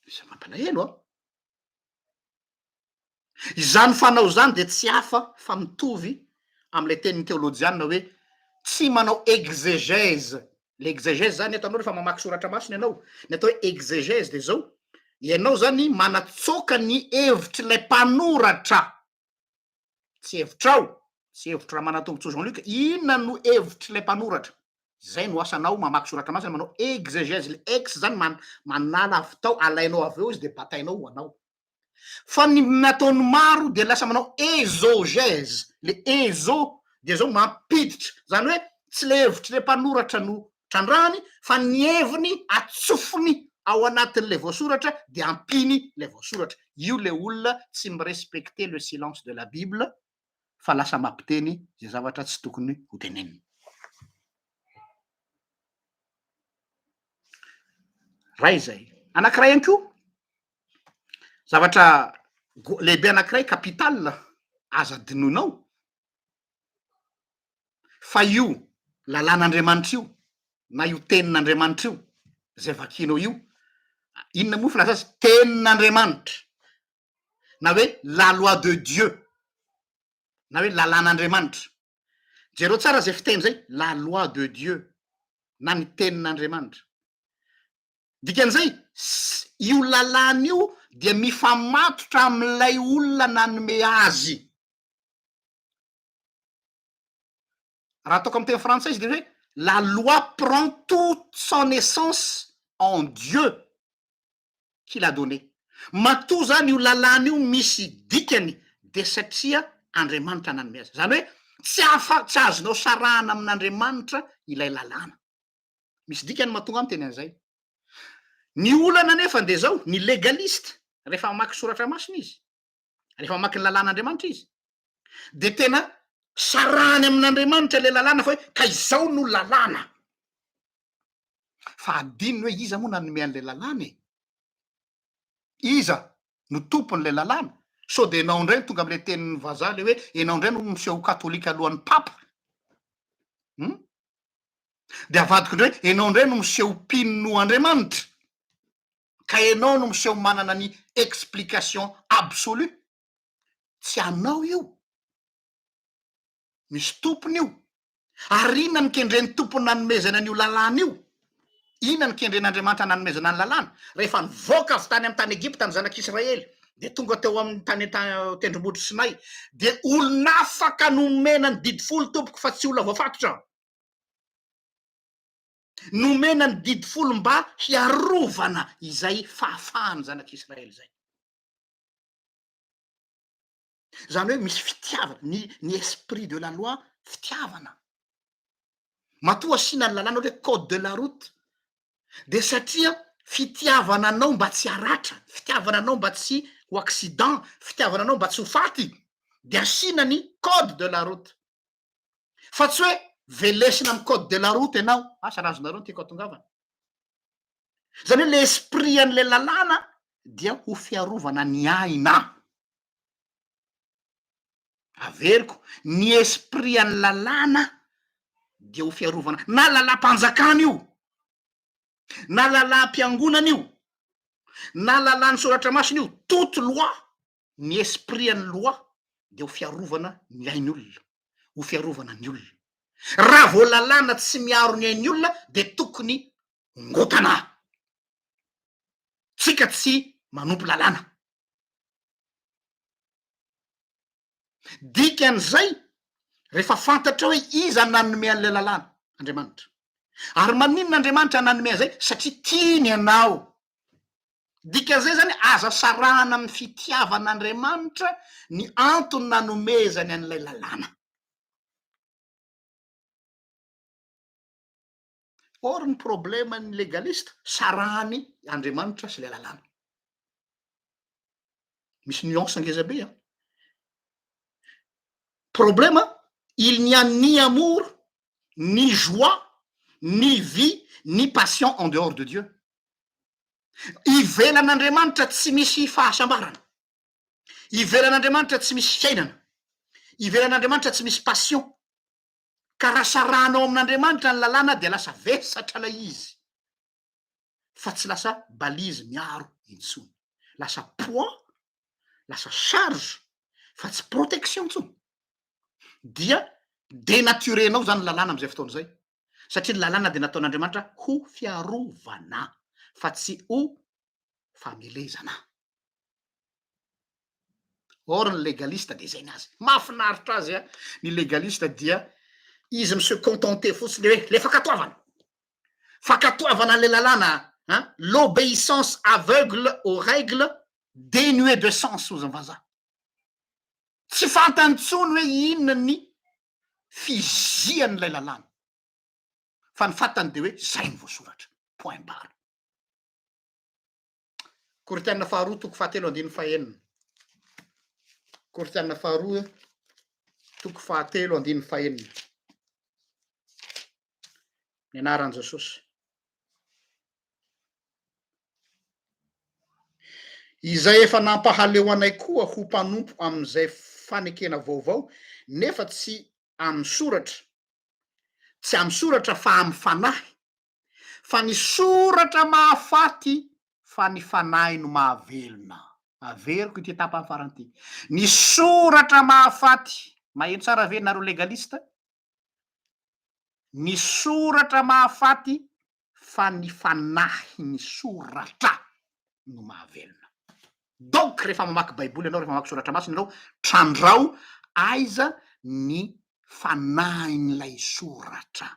S1: Isa mampalahelo Izany fanao zany de tsy hafa fa mitovy am'le tenin'ny théolojiana hoe tsy manao exégèse le exégèse zany atanao rehefa mamaky soratra masina ianao, ny atao hoe exégèse de zao ianao zany manatsoka ny hevitry lay mpanoratra, tsy hevitrao, tsy hevitry raha manatombotso Jean Luc, inona no hevitry lay mpanoratra, zay no asanao mamaky soratra masina manao exégèse, le ex zany manala avy tao alainao avy eo izy de batainao ho anao. Fa ny nataony maro de lasa manao exogèse, le ezo de zao mampiditra, zany hoe tsy le hevitry le mpanoratra no trandrahany fa ny heviny atsofony ao anatin'le voasoratra de ampiny le voasoratra. Io le olona tsy mirespekte le silence de la Bible fa lasa mampiteny zay zavatra tsy tokony ho teneniny. Ray zay. Anankiray ihany koa zavatra lehibe anankiray capital aza dinoinao fa io lalàn'Andriamanitra io na io tenin'Andriamanitra io zay vakinao io, inona moa filaza azy, tenin'Andriamanitra na hoe la loi de Dieu na hoe lalàn'Andriamanitra. Jereo tsara zay fiteny zay, la loi de Dieu na ny tenin'Andriamanitra. Dikan'izay io lalàna io dia mifamatotra am'ilay olona nanome azy. Raha ataoko amy teny frantsay izy de hoe la loi prend toute son essence en Dieu qui l'a donné. Matoa zany io lalàna io misy dikany de satria Andriamanitra nanome azy. Zany hoe tsy azonao sarahana amin'Andriamanitra ilay lalàna. Misy dikany mahatonga amy teny an'izay. Ny olana nefa de zao, ny légaliste, rehefa mamaky soratra masina izy, rehefa mamaky ny lalàn'Andriamanitra izy, de tena sarahany amin'Andriamanitra le lalàna fa hoe ka izao no lalàna. Fa adinony hoe iza moa nanome an'le lalàna e? Iza no tompon'le lalàna? Sao de enao ndray tonga am'le tenin'ny vazaha le hoe enao ndray no miseho katolika alohan'ny papa. De avadiko ndray enao ndray no miseho mpino Andriamanitra. Ka enao no miseho manana ny explication absolue. Tsy anao io. Misy tompony io. Ary inona ny kendren'ny tompony nanomezana an'io lalàna io? Inona ny kendren'Andriamanitra nanomezana ny lalàna? Rehefa nivoaka avy tany amy tany Egipta ny zanak'Israely de tonga teo amin'ny tany tendrombohitry Sinay de olona afaka nomena ny didy folo tompoko fa tsy olona voafatotra. Nomena ny didy folo mba hiarovana izay fahafahany zanak'Israely zay. Zany hoe misy fitiavana, ny esprit de la loi fitiavana. Matoa asiana ny lalàna hoe code de la route de satria fitiavana anao mba tsy haratra, fitiavana anao mba tsy ho accident, fitiavana anao mba tsy ho faty, de asiana ny code de la route. Fa tsy hoe velesina amy code de la route ianao, asa raha azonareo ny tiako atongavana. Zany hoe le esprit an'le lalàna dia ho fiarovana ny aina. Averiko, ny esprit an'ny lalàna dia ho fiarovana na lalàm-panjakana io, na lalàm-piangonana io, na lalàn'ny soratra masina io, toute loi, ny esprit an'ny loi de ho fiarovana ny ain'ny olona, ho fiarovana ny olona. Raha vo lalàna tsy miaro ny ain'ny olona de tokony ngotana. Tsika tsy manompo lalàna. Dikan'izay rehefa fantatra hoe iza nanome an'le lalàna, Andriamanitra. Ary maninona Andriamanitra nanome an'izay? Satria tiany ianao. Dikan'izay zany aza sarahana amin'ny fitiavan'Andriamanitra ny antony nanomezany an'ilay lalàna. Or ny problème ny légaliste, sarahany Andriamanitra sy le lalàna. Misy nuance ngeza be. Problème, il n'y a ni amour, ni joie, ni vie, ni passion en dehors de Dieu. Ivelan'Andriamanitra tsy misy fahasambarana. Ivelan'Andriamanitra tsy misy fiainana. Ivelan'Andriamanitra tsy misy passion. Ka raha sarahanao amin'Andriamanitra ny lalàna de lasa vesatra la izy. Fa tsy lasa balise miaro intsony. Lasa poids, lasa charge, fa tsy protection intsony. Dia dénaturenao zany lalàna am'izay fotoana zay. satria ny lalàna dia nataon'Andriamanitra ho fiarovana fa tsy ho famelezana. Or ny legaliste dia zay ny azy. Mahafinaritra azy ny legaliste dia izy mi se contenter fotsiny hoe le fankatoavana. Fankatoavana le lalàna, l'obéissance aveugle aux règles dénuées de sens hozy ny vazaha. Tsy fantany tsony hoe inona ny fizian'ilay lalàna. Fa ny fantany dia hoe zay ny voasoratra. Point barre. Korinthianina faharoa toko fahatelo andiny fahaenina. Korinthianina faharoa toko fahatelo andiny fahaenina. Ny anaran'i Jesosy. Izay efa nampahaleo anay koa ho mpanompo amin'izay fanekena vaovao, nefa tsy amin'ny soratra. Tsy amin'ny soratra fa amin'ny fanahy. Fa ny soratra mahafaty fa ny fanahy no mahavelona. Averiko ity tapany faran'ity. Ny soratra mahafaty. Maheno tsara ve nareo legalista? Ny soratra mahafaty fa ny fanahy ny soratra no mahavelona. Donc rehefa mamaky baiboly ianao, rehefa mamaky soratra masina ianao, trandrao aiza ny fanahin'ilay soratra,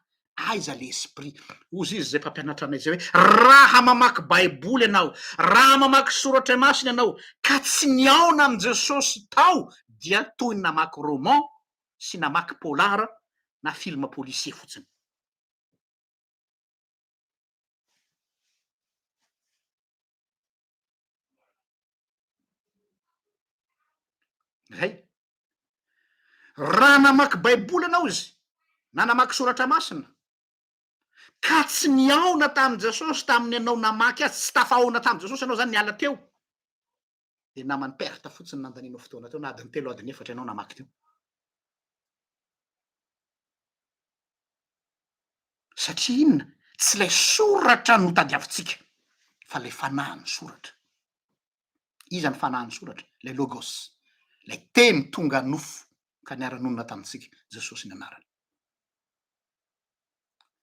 S1: aiza l'esprit. Ozy izy zay mpampianatra anay zay hoe raha mamaky baiboly ianao, raha mamaky soratra masina ianao ka tsy niaona amin' Jesosy tao, dia toy ny namaky roman sy namaky polara na film policier fotsiny. Zay. Raha namaky baiboly ianao izy, na namaky soratra masina, ka tsy niaona tamin' Jesosy tamin'ny ianao namaky azy, tsy tafahoana tamin' Jesosy ianao zany niala teo, de namany perta fotsiny nandaninao fotoana teo, na adiny telo adiny efatra ianao namaky teo. Satria inona? Tsy lay soratra no tadiavintsika, fa lay fanahin'ny soratra. Iza ny fanahin'ny soratra? Lay logos, lay teny tonga nofo ka niara-nonina tamintsika, Jesosy ny anarany.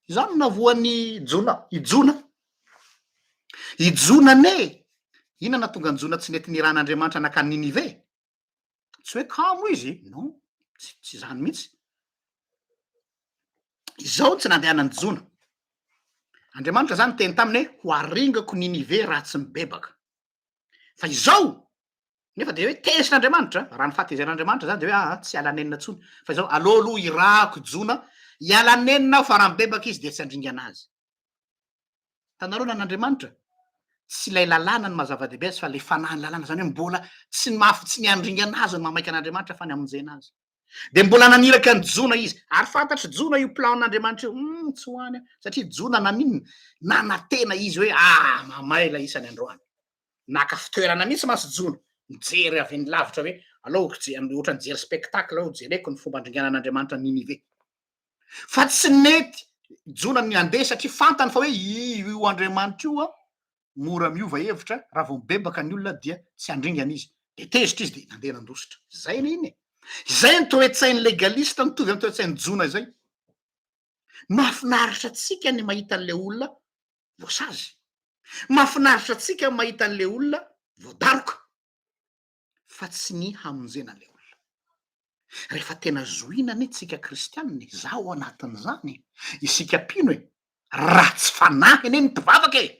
S1: Izany navoan'ny ijona. Ijona ne, inona natonga ny jona tsy nety niran'Andriamanitra nakany Ninive? Tsy hoe kamo izy, non, tsy zany mihitsy. Izao tsy nandehanany jona. Andriamanitra zany teny taminy hoe ho aringako Ninive raha tsy mibebaka. Fa izao, nefa de hoe tesin'Andriamanitra, raha ny fahatezan'Andriamanitra zany de hoe tsy alanenina tsony. Fa izao aloha irahako jona, ialanenina aho fa raha mibebaka izy de tsy andringa anazy. Tanareo nan'Andriamanitra, tsy lay lalàna ny mazava-dehibe azy fa le fanahy lalàna, zany hoe mbola tsy niandringa anazy ny mamaika an'Andriamanitra fa ny amonjena azy. De mbola naniraka ny jona izy, ary fantatry jona io plan'Andriamanitra io, tsy hoany satria jona naninona, nanantena izy hoe mamay la isany androany. Naka fitoerana mihitsy masy jona, mijery avy ny lavitra hoe aleoko ohatra nijery spectacle aho, jereko ny fomba andringanan'Andriamanitra Ninive. Fa tsy mety jona ny andeha satria fantany fa hoe io Andriamanitra io mora miova hevitra, raha vao mibebaka ny olona dia tsy andringana izy. De tezitra izy de nandeha nandositra. Zay ny iny. Zay ny toe-tsain'ny legalista mitovy amin'ny toe-tsain'ny jona zay. Mahafinaritra atsika ny mahita an'le olona voasazy. Mahafinaritra atsika ny mahita an'le olona voadaroka. Fa tsy ny hamonjena an'le olona. Rehefa tena zoina ny tsika kristianina, zaho anatin'izany, isika pino raha tsy fanahy anie ny mpivavaka e.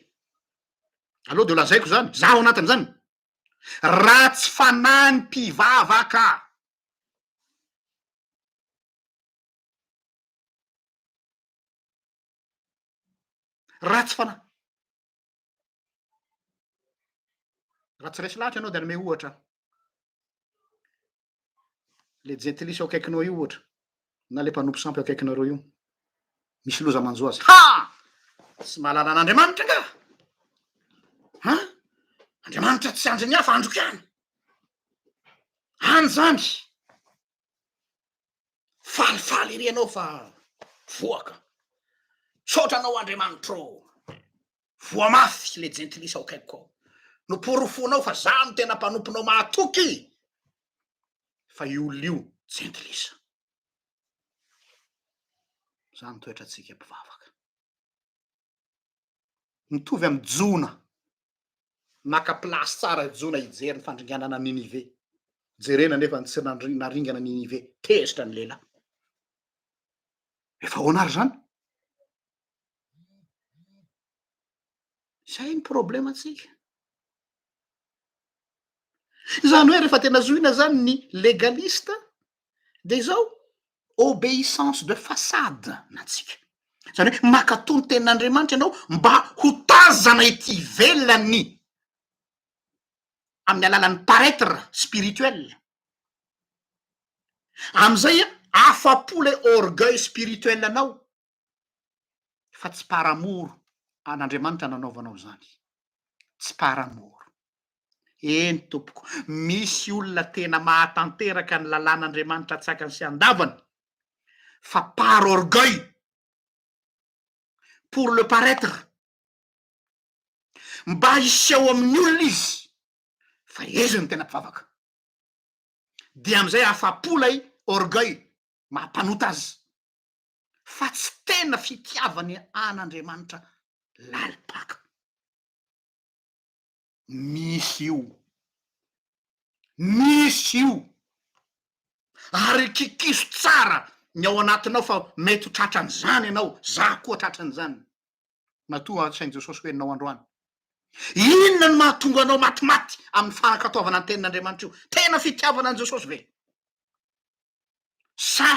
S1: Aloha de lazaiko zany, zaho anatin'izany. Raha tsy fanahy ny mpivavaka. Raha tsy fanahy. Raha tsy resy lahatra ianao de anome ohatra. Le jentilisa ao akaikinao io ohatra, na le mpanompo sampy ao akaikinareo io. Misy loza manjo azy. Tsy mahalala an'Andriamanitra nga? Andriamanitra tsy andry ny hafa androko ihany. Any zany. Falifaly ery anao fa voaka. Saotra anao Andriamanitra ô. Voa mafy le jentilisa ao akaikiko ao. Noporofonao fa za no tena mpanomponao mahatoky. Fa io olona io jentilisa. Zany toetra tsika mpivavaka. mitovy amy jona, maka plasy tsara jona hijery ny fandringanana Ninive. Jerena nefa tsy naringana Ninive, tezitra ny lehilahy. Efa ahoana ary zany? Zay ny problematsika. Zany hoe rehefa tena zoina zany ny légaliste de zao obéissance de façade natsika. Zany hoe makatony tenin'Andriamanitra ianao mba ho tazana ety ivelany amin'ny alalan'ny paraître spirituel. Am'izay afa-po le orgueil spirituel anao fa tsy paramoro an'Andriamanitra nanaovanao zany. Tsy paramoro. Eny tompoko, misy olona tena mahatanteraka ny lalàn'Andriamanitra tsakany sy andavany fa par orgueil, pour le paraître, mba hiseho amin'ny olona izy fa izy no tena mpivavaka. Dia am'izay afa-po lay orgueil mampanota azy fa tsy tena fitiavany an'Andriamanitra lalipaka. Misy io ary kikiso tsara ny ao anatinao fa mety ho tratran'izany ianao, za koa tratran'izany. Matoa sain'i Jesosy ho enao androany. Inona no mahatonga anao matimaty amin'ny fankatoavana ny tenin'Andriamanitra io? Tena fitiavana an' Jesosy ve? Sa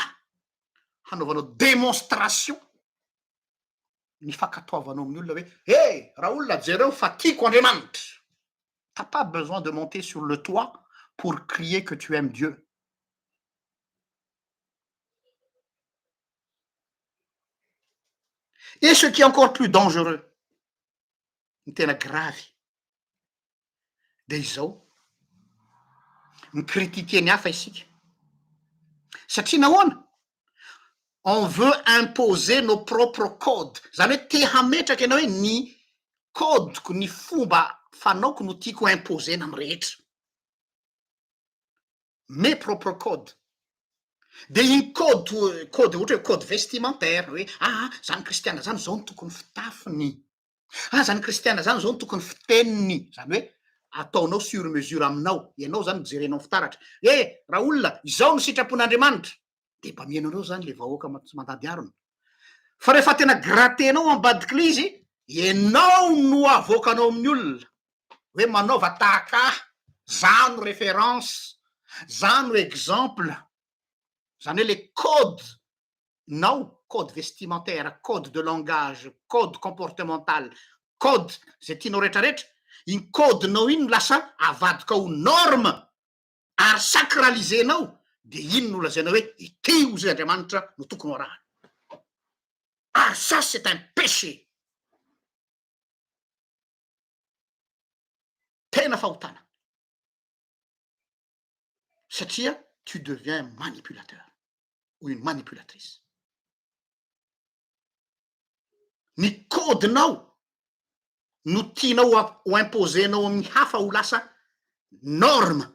S1: hanaovanao démonstration ny fankatoavanao amin'ny olona hoe raha olona jereo fa tiako Andriamanitra. T'as pas besoin de monter sur le toit pour crier que tu aimes Dieu. Et ce qui est encore plus dangereux, ny tena gravy, de izao mikritiquer ny hafa isika. Satria nahoana? On veut imposer nos propres codes. Zany hoe te hametraka ianao hoe ny codeko, ny fomba fanaoko no tiako imposena amy rehetra. Mes propres codes. De iny code ohatra hoe code vestimentaire, hoe zany kristiana zany zao no tokony fitafiny. Zany kristiana zany zao no tokony fiteniny. Zany hoe ataonao sur mesure aminao. Ianao zany mijerenao fitaratra. Raha olona izao ny sitrapon'Andriamanitra, de mba mihaino anao zany le vahoaka mandady arina. Fa rehefa tena gratenao ambadiky le izy, ianao no avoakanao amin'ny olona hoe manaova tahaka zany référence, zany exemple. Zany hoe le code nao, code vestimentaire, code de langage, code comportemental, code zay tianao rehetrarehetra, iny code nao iny lasa avadika ho norme ary sacralisenao, de iny no lazainao hoe ity ozy Andriamanitra no tokony ho arahany. Ça c'est un péché. Tena fahotana. Satria tu deviens un manipulateur ou une manipulatrice. Ny codenao no tianao ho imposenao amin'ny hafa ho lasa norme.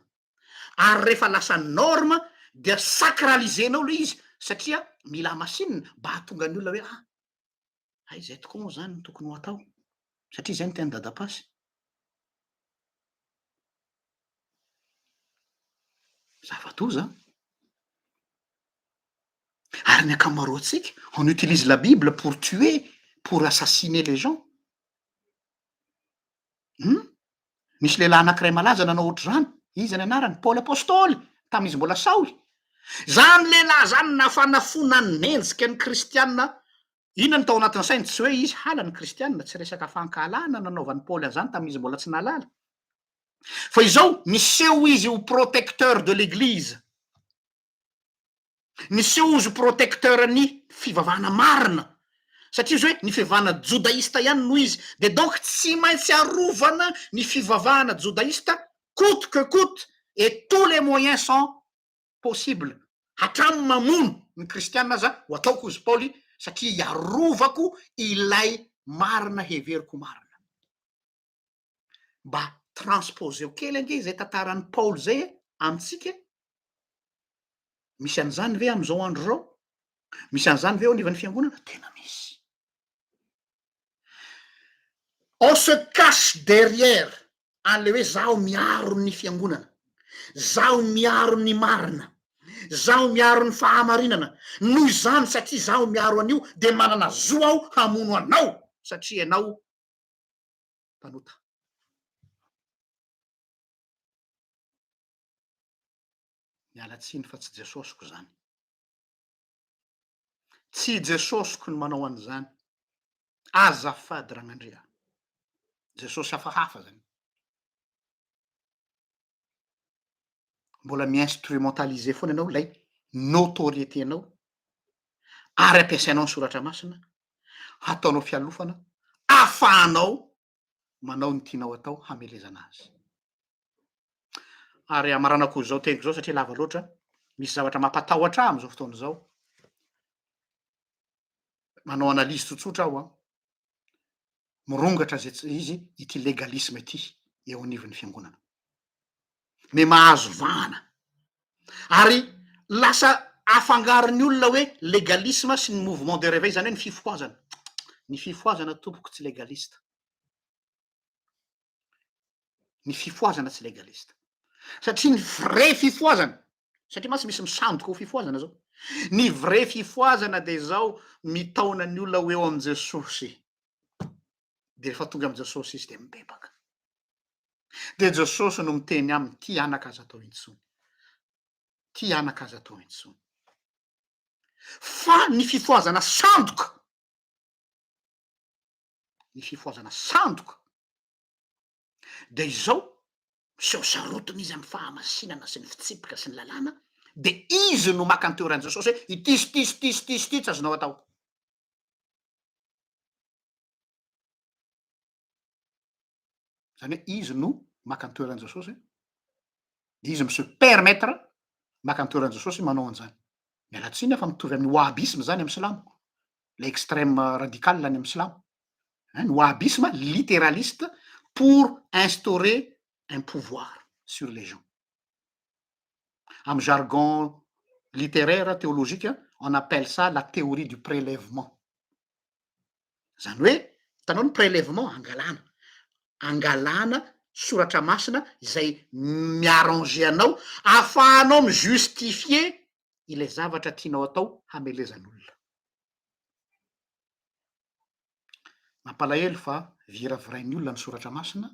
S1: Ary rehefa lasa norme dia sacralisenao le izy satria mila masinina mba hahatonga ny olona hoe zay tokoa moa zany no tokony ho atao satria zay no teny dadapasy. Zava-doza. Ary ny ankamaroantsika, on utilise la Bible pour tuer, pour assassiner les gens. Misy lehilahy anankiray malaza nanao ohatr'izany, izy ny anarany Paoly apôstôly, tam'izy mbola Saoly. Zany lehilahy zany nafanafona nendrika ny kristianina. Inona ny tao anatin'ny sainy? Tsy hoe izy hala ny kristianina, tsy resaka fankalana nanaovan'ny Paoly an'izany tam'izy mbola tsy nahalala. Fa izao niseho izy ho protecteur de l'église. Niseho izy protecteur ny fivavahana marina. Satria izy hoe ny fivavahana jodaïsta ihany no izy. De donc tsy maintsy arovana ny fivavahana jodaïsta coûte que coûte, et tous les moyens sont possibles. Hatramy mamono ny kristianina aza ho ataoko izy Paoly satria iarovako ilay marina heveriko marina. Mba transposeo kely ange zay tantaran'ny Paoly zay amitsika. Misy an'izany ve am'izao andro zao? Misy an'izany ve ao anivan'ny fiangonana? Tena misy. on se cache derrière an'le hoe zaho miaro ny fiangonana, zaho miaro ny marina, zaho miaro ny fahamarinana, noho izany satria zaho miaro an'io de manana zo aho hamono anao satria ianao mpanota. Mialatsiny fa tsy Jesosiko zany, tsy Jesosiko ny manao an'izany. Azafady Ragnandria, Jesosy hafahafa zany. Mbola mi-instrumentaliser foana ianao lay notoriété anao ary ampiasainao ny soratra masina, hataonao fialofana, ahafahanao manao ny tianao atao hamelezana azy. Ary amaranako zao teniko zao satria lava loatra, misy zavatra mampatahotra am'izao fotoana zao. Manao analyse tsotsotra aho mirongatra zay izy ity legalisme ity eo anivon'ny fiangonana. Me mahazo vahana ary lasa afangaron'ny olona hoe legalisme sy ny mouvement de réveil zany hoe ny fifoazana. Ny fifoazana tompoko tsy legalista. Ny fifoazana tsy legalista. Satria ny vrai fifoazana, satria masy misy misandoka ho fifoazana zao. Ny vrai fifoazana de zao mitaona ny olona eo am' Jesosy. De rehefa tonga am' Jesosy izy de mibebaka. De Jesosy no miteny aminy, ty anaka aza atao intsony, ty anaka aza atao intsony. Fa ny fifoazana sandoka, ny fifoazana sandoka de izao miseho sarotiny izy amy fahamasinana sy ny fitsipika sy ny lalàna, de izy no maka an'toeran'i Jesosy hoe ity sy ty sy ty sy ty sy ty tsy azonao atao. Zany hoe izy no maka an'toeran'i Jesosy, izy se permettre maka an'toeran'i Jesosy manao an'izany. Mialatsiny fa mitovy amin'ny wahhabisme zany amy silamo, le extrême radical any amy silamo. Ny wahhabisme littéraliste pour instaurer un pouvoir sur les gens. Amy jargon littéraire, théologique, on appelle ça la théorie du prélèvement. Zany hoe, hitanao ny prélèvement, angalana soratra masina izay miarranger anao ahafahanao mijustifier ile zavatra tianao atao hamelezan'olona. Mampalahelo fa viravirain'ny olona ny soratra masina,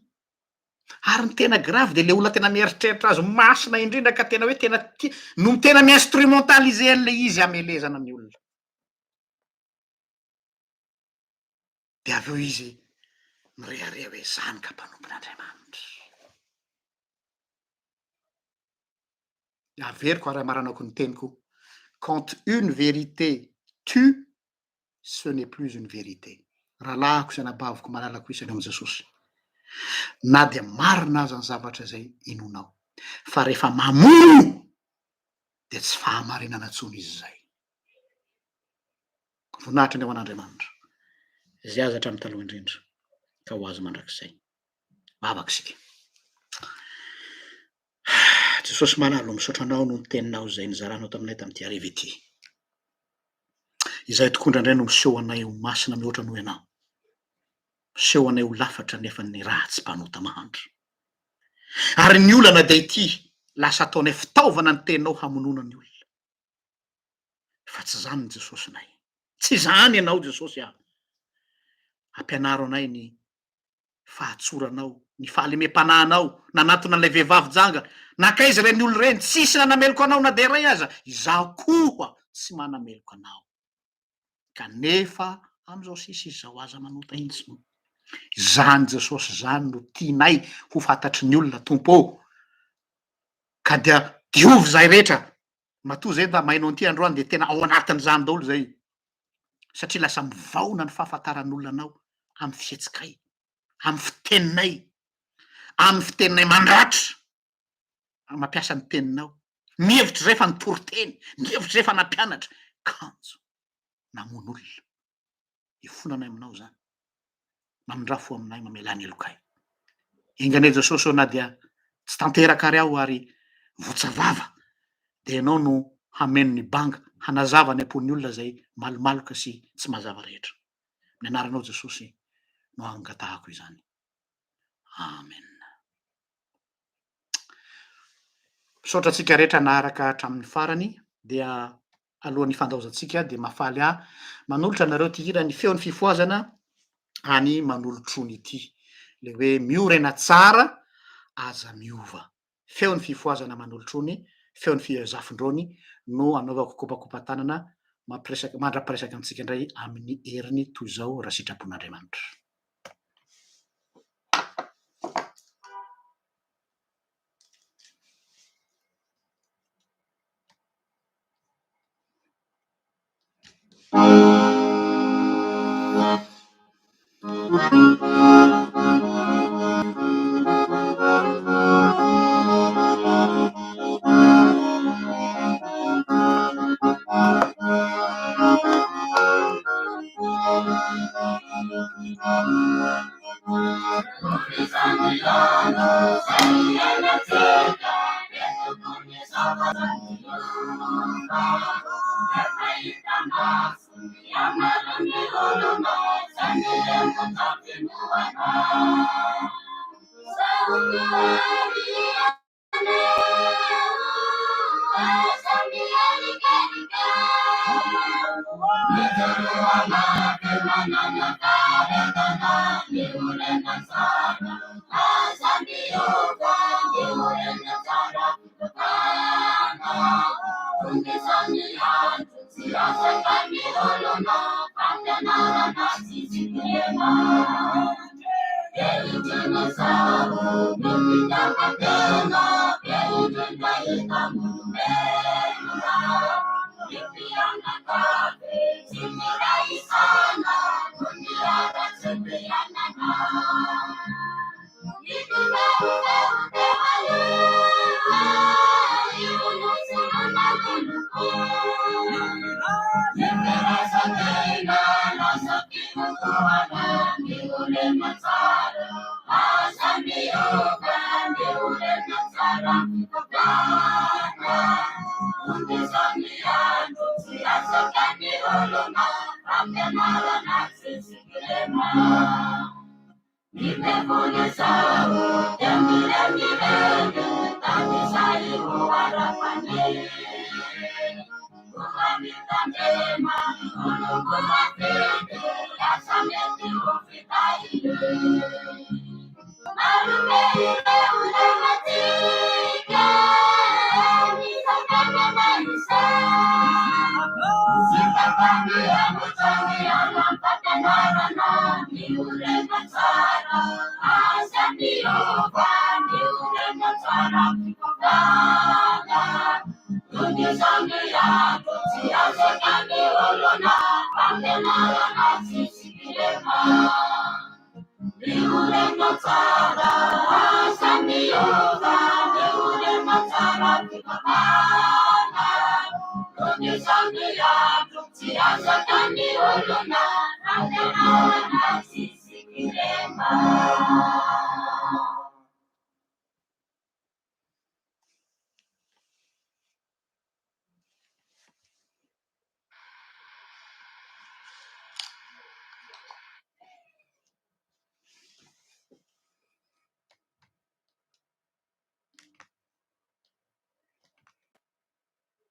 S1: ary ny tena gravy de le olona tena mieritreritra azy masina indrindra ka tena hoe tena no tena mi-instrumentaliser an'le izy hamelezana ny olona. De avy eo izy mirearea hoe zany ka mpanompon'Andriamanitra. Averiko ary amaranako ny teniko, quand une vérité tue, ce n'est plus une vérité. Rahalahiko sy anabaviko malalako isany am' Jesosy. Na de marina aza ny zavatra zay inonao, fa rehefa mamono de tsy fahamarinana tsony izy zay. Voninahitra ny ao an'Andriamanitra. Zay aza hatramin'ny taloha indrindra ka ho azo mandrakizay. Vavaka sika. Jesosy malalo misaotra anao no ny teninao zay nizaranao taminay tam'ty hariva ity. Izay tokondra indray no miseho anay ho masina mihoatra noho ianao. Miseho anay ho lafatra nefa ny ratsy mpanota mahandro. Ary ny olana de ity lasa ataonay fitaovana ny teninao hamonona ny olona. Fa tsy zany ny Jesosynay. Tsy zany ianao Jesosy aho. Ampianaro anay ny fahatsoranao, ny fahalemem-panahinao, nanatona an'ilay vehivavy janga, nakaiza reny olo reny, tsisy nanameloko anao na de ray aza, izaho koa tsy manameloko anao. Kanefa am'izao sisy izao aza manota intsony. Zany Jesosy zany no tianay ho fantatry ny olona tompo. Ka dia diovy zay rehetra. Matoa zay da mainao an'ity androany de tena ao anatin'izany daholo zay. Satria lasa mivaona ny fahafantaran'olona anao amy fihetsikay, amy fiteninay, amy fiteninay mandratra, mampiasa ny teninao. Mihevitry zay fa nitoroteny, mihevitry zay fa nampianatra. Kanjo, namono olona. Ifonanay aminao zany. Mamindrafo aminay mamelany elokay. Inganay Jesosy na dia tsy tanteraka ary aho ary votsavava, de ianao no hameno ny banga, hanazava ny ampon'ny olona zay malomaloka sy tsy mazava rehetra. Ny anaranao Jesosy no angatahako izany. Amen. Misaotra antsika rehetra naharaka hatramin'ny farany, dia alohan'ny fandaozantsika de mafaly manolotra nareo ty hira ny feon'ny fifoazana any manolotrony ity, le hoe miorena tsara aza miova. Feon'ny fifoazana manolotrony, feon'ny fizafindrony no anaovako kopakopa-tanana mandrapiresaka amitsika indray amin'ny heriny toy zao raha sitrapon'Andriamanitra.